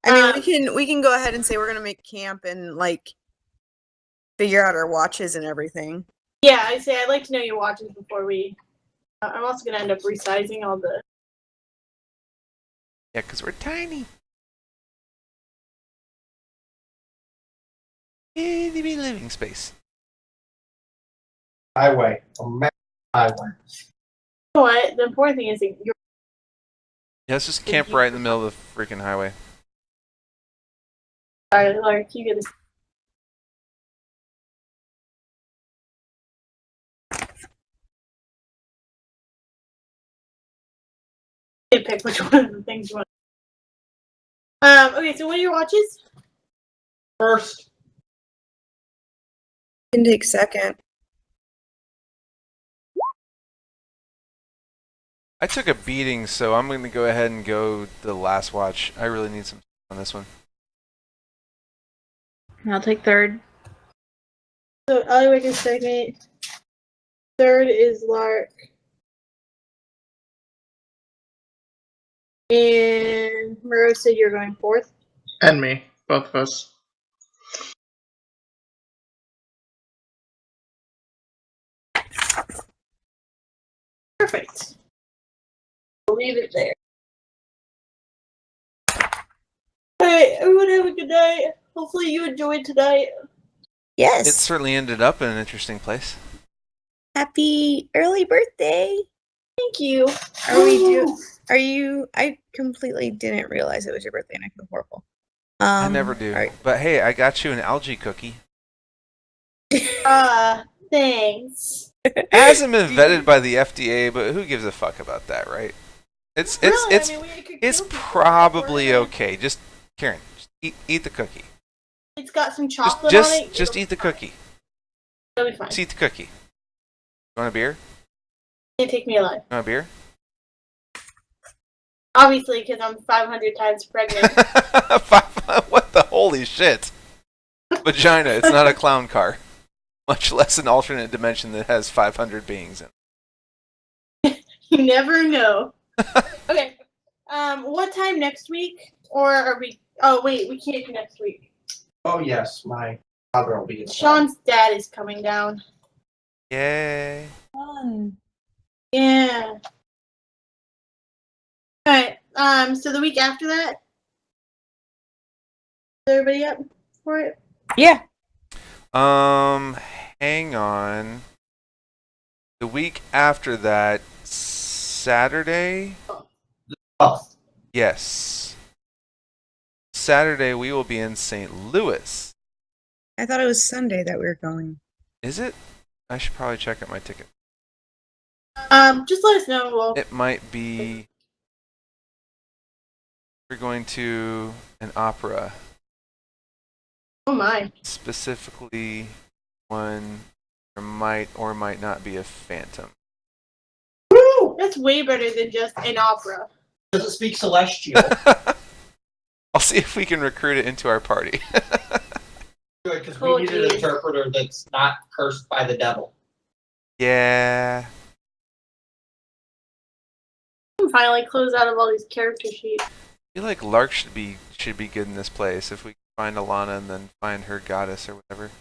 I mean, we can go ahead and say we're going to make camp and like figure out our watches and everything. Yeah, I say I'd like to know your watches before we. I'm also gonna end up resizing all the. Yeah, because we're tiny. Itty bitty living space. Highway. A massive highway. You know what? The important thing is that you're. Yeah, let's just camp right in the middle of the freaking highway. Sorry, Lark, you get this. You pick which one of the things you want. Okay, so what are your watches? First, Can take second. I took a beating, so I'm going to go ahead and go the last watch. I really need some on this one. I'll take third. So Ellywick is second. Third is Lark. And Moroz said you're going fourth. And me, both of us. Perfect. We'll leave it there. Alright, everyone have a good night. Hopefully you enjoyed tonight. Yes. It certainly ended up in an interesting place. Happy early birthday. Thank you. Are you? I completely didn't realize it was your birthday, and I feel horrible. I never do. All right. But hey, I got you an algae cookie. Thanks. It hasn't been vetted by the FDA, but who gives a fuck about that, right? It's Really? I mean, we could it's kill people probably for it. okay. Just Karen, just eat the cookie. It's got some chocolate Just on it. just eat the cookie. It'll be fine. Just eat the cookie. You want a beer? Can't take me alive. You want a beer? Obviously, because I'm 500 times pregnant. What the holy shit? Vagina, it's not a clown car. Much less an alternate dimension that has 500 beings in. You never know. Okay. What time next week? Or are we? Oh wait, we can't do next week. oh yes, my father will be in. Sean's dad is coming down. Yay. Fun. Yeah. Alright, so the week after that? Is everybody up for it? Yeah. Hang on. The week after that, Saturday? Oh, Yes. Saturday we will be in St. Louis. I thought it was Sunday that we were going. Is it? I should probably check out my ticket. Just let us know. Well, It might be. We're going to an opera. oh my. Specifically, one there might or might not be a phantom. Woo! That's way better than just an opera. does it speak celestial? I'll see if we can recruit it into our party. Good, because Oh, we need an geez. interpreter that's not cursed by the devil. Yeah. We can finally close out of all these character sheets. I feel like Lark should be good in this place if we can find Alana and then find her goddess or whatever.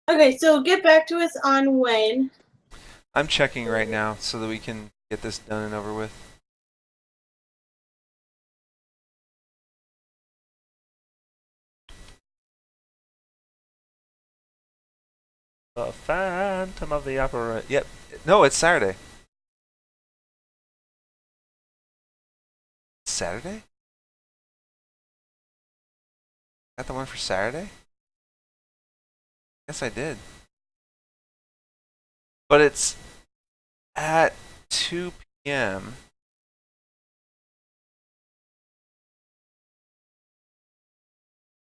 Okay, so get back to us on when. I'm checking right now so that we can get this done and over with. The Phantom of the Opera. Yep. No, it's Saturday. Saturday? Got the one for Saturday? Yes, I did. But it's at 2 p.m.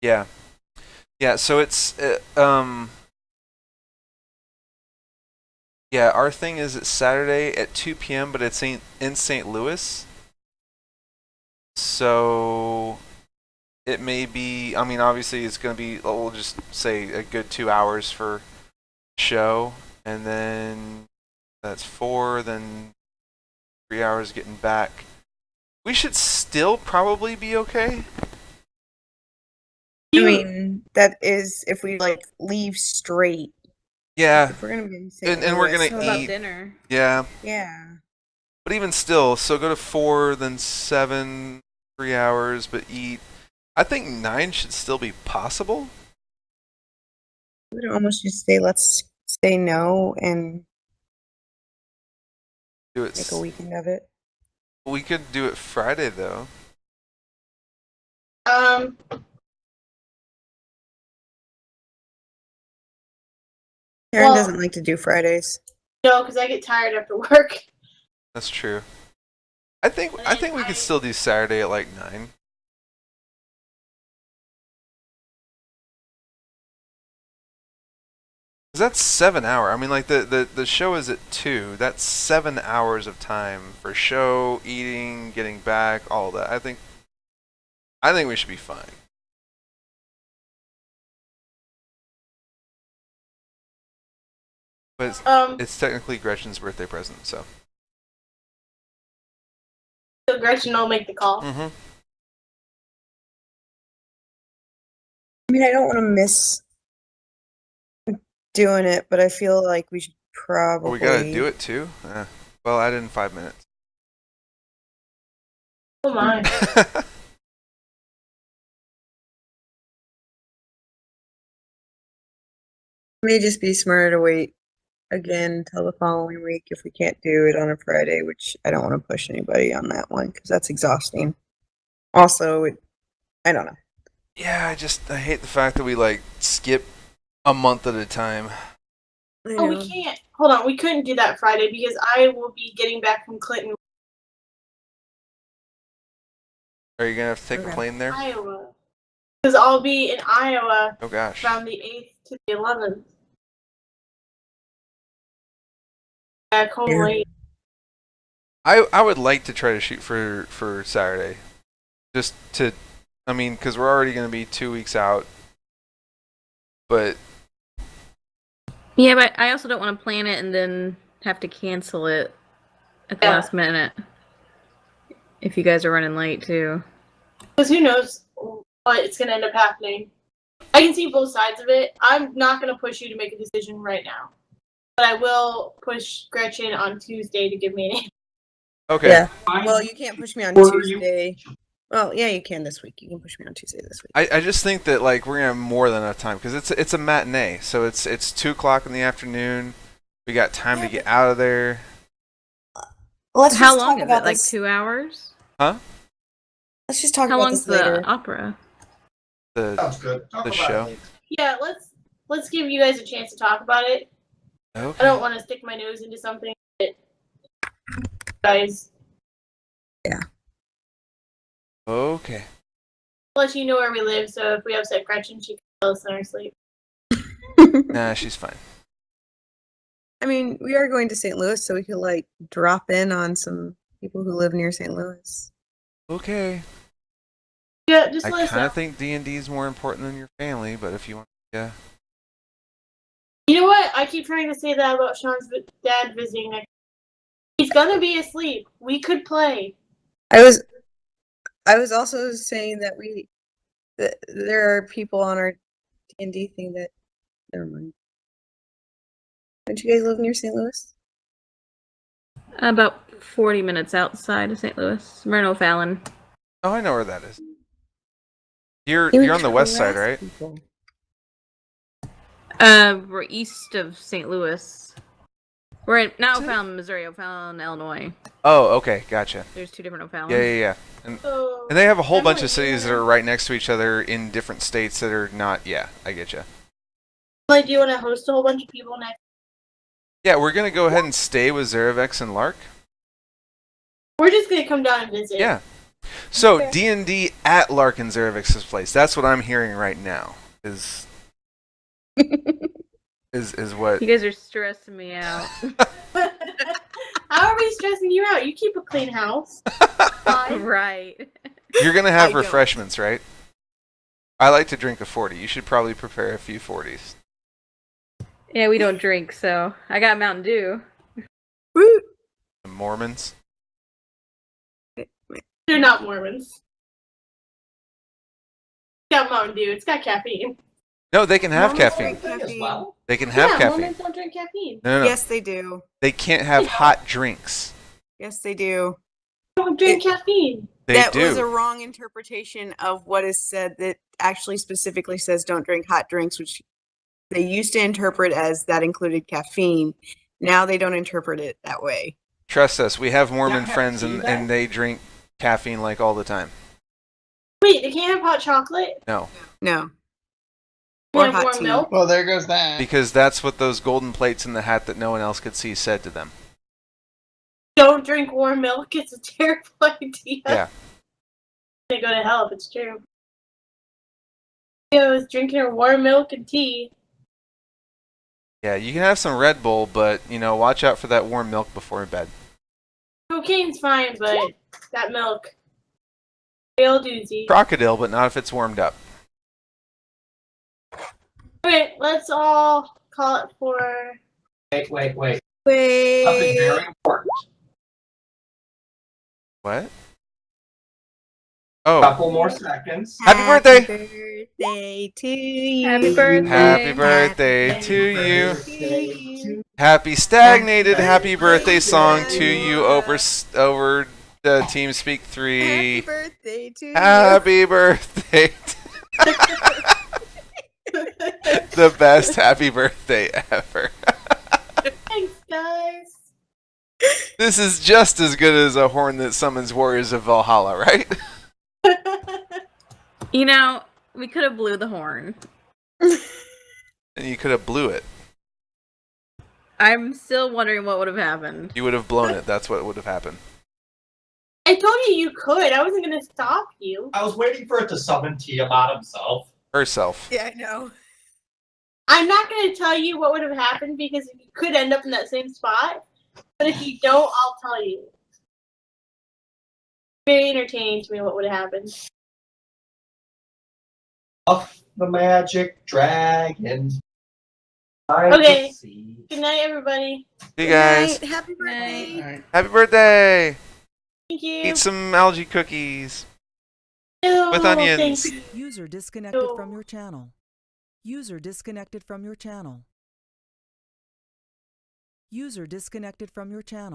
Yeah. Yeah, so it's yeah, our thing is it's Saturday at 2 p.m., but it's in St. Louis. So it may be, I mean, obviously it's going to be, we'll just say a good 2 hours for show, and then that's 4, then 3 hours getting back. We should still probably be okay. I mean, that is if we like leave straight. Yeah, If we're gonna be in St. and we're Louis. gonna What about eat. dinner? Yeah, Yeah. but even still, so go to 4, then 7, 3 hours, but eat. I think 9 should still be possible. We would almost just say let's say no and Do it. Make a weekend of it. We could do it Friday though. Um, Karen Well- doesn't like to do Fridays. no, because I get tired after work. That's true. I think we could still do Saturday at like 9. Cause that's 7 hours. I mean, like the show is at 2. That's 7 hours of time for show, eating, getting back, all that. I think we should be fine. But it's technically Gretchen's birthday present, so. So Gretchen will make the call. Mm-hmm. I mean, I don't want to miss doing it, but I feel like we should probably. Well, we gotta do it too. Well, add in 5 minutes. Oh my. It may just be smarter to wait again until the following week if we can't do it on a Friday, which I don't want to push anybody on that one because that's exhausting. Also, I don't know. Yeah, I hate the fact that we like skip a month at a time. I Oh, know. we can't. Hold on, we couldn't do that Friday because I will be getting back from Clinton, Are you gonna have to take a Okay. plane there? Iowa. Because I'll be in Iowa Oh gosh. from the 8th to the 11th. Back home Yeah. late. I would like to try to shoot for Saturday, just to, I mean, because we're already gonna be 2 weeks out. But Yeah, but I also don't want to plan it and then have to cancel it at the Yeah. last minute. If you guys are running late too. Because who knows what it's going to end up happening. I can see both sides of it. I'm not going to push you to make a decision right now. But I will push Gretchen on Tuesday to give me an answer. okay. Yeah. I'm- Well, you can't push me on Or you- Tuesday. Well, yeah, you can this week. You can push me on Tuesday this week. I just think that like we're gonna have more than enough time because it's a matinee, so it's 2 o'clock in the afternoon. We got time to get out of there. Let's How just long talk is about it? Like this. 2 hours? Let's just talk How about long's this later. the opera? The Sounds good. Talk the about show. it later. Yeah, let's give you guys a chance to talk about it. I okay. don't want to stick my nose into something that guys Okay. let you know where we live, so if we upset Gretchen, she can tell us in our sleep. Nah, she's fine. I mean, we are going to St. Louis, so we could like drop in on some people who live near St. Louis. Okay. Yeah, just I let us kind know. of think D&D is more important than your family, but if you want, yeah. You know what? I keep trying to say that about Sean's dad visiting next. He's gonna be asleep. We could play. I was also saying that there are people on our D&D thing that never mind. Don't you guys live near St. Louis? About 40 minutes outside of St. Louis. Myrna Fallon. Oh, I know where that is. You're You would on the west side, harass right? people. We're east of St. Louis. We're in, not O'Fallon, Missouri, O'Fallon, Illinois. Oh, okay, gotcha. There's 2 different O'Fallons. Yeah. And So they have a whole bunch Emily, of cities that are right next to each other in different states that are not. Yeah, I get you. Like, do you want to host a whole bunch of people next? Yeah, we're gonna go ahead and stay with Zerevex and Lark. We're just gonna come down and visit. Yeah. So Okay. D&D at Lark and Zerevex's place. That's what I'm hearing right now. Is what? You guys are stressing me out. How are we stressing you out? You keep a clean house. Fine. Right. You're gonna I have don't. refreshments, right? I like to drink a 40. You should probably prepare a few 40s. Yeah, we don't drink, so I got Mountain Dew. Woo! The Mormons. They're not Mormons. It's got Mountain Dew. It's got caffeine. No, they can have Mormons caffeine. Thing as well. They can have yeah, caffeine. Mormons don't drink caffeine. No. Yes, they do. They can't have hot drinks. Yes, they do. They don't drink caffeine. They that do. was a wrong interpretation of what is said that actually specifically says don't drink hot drinks, which they used to interpret as that included caffeine. Now they don't interpret it that way. Trust us, we have Mormon Yeah, friends see and, that? and they drink caffeine like all the time. Wait, they can't have hot chocolate? No, No. They Or have hot warm tea. milk? Well, there goes that. because that's what those golden plates in the hat that no one else could see said to them. Don't drink warm milk. It's a terrible idea. Yeah. They go to hell if it's true. I was drinking her warm milk and tea. Yeah, you can have some Red Bull, but, watch out for that warm milk before bed. Cocaine's fine, but that milk. Real doozy. Crocodile, but not if it's warmed up. Okay, let's all call it for. Wait. Something Wait. very important. What? Oh, Couple more seconds. Happy birthday! birthday to you. Happy birthday. Happy birthday to you. Birthday. Happy stagnated happy birthday song to you over TeamSpeak 3. Happy birthday to Happy birthday. The best happy birthday ever. Thanks, guys. This is just as good as a horn that summons warriors of Valhalla, right? We could have blew the horn. And you could have blew it. I'm still wondering what would have happened. You would have blown it. That's what would have happened. I told you you could. I wasn't gonna stop you. I was waiting for it to summon Tiamat himself. Herself. Yeah, I know. I'm not gonna tell you what would have happened because you could end up in that same spot. But if you don't, I'll tell you. Very entertaining to me what would have happened. Off the magic dragon. Okay. Good night, everybody. Hey guys. Good night. Happy birthday. Alright. Happy birthday. Thank you. Eat some algae cookies. No, with onions. thank you. User disconnected from your channel. User disconnected from your channel. User disconnected from your channel.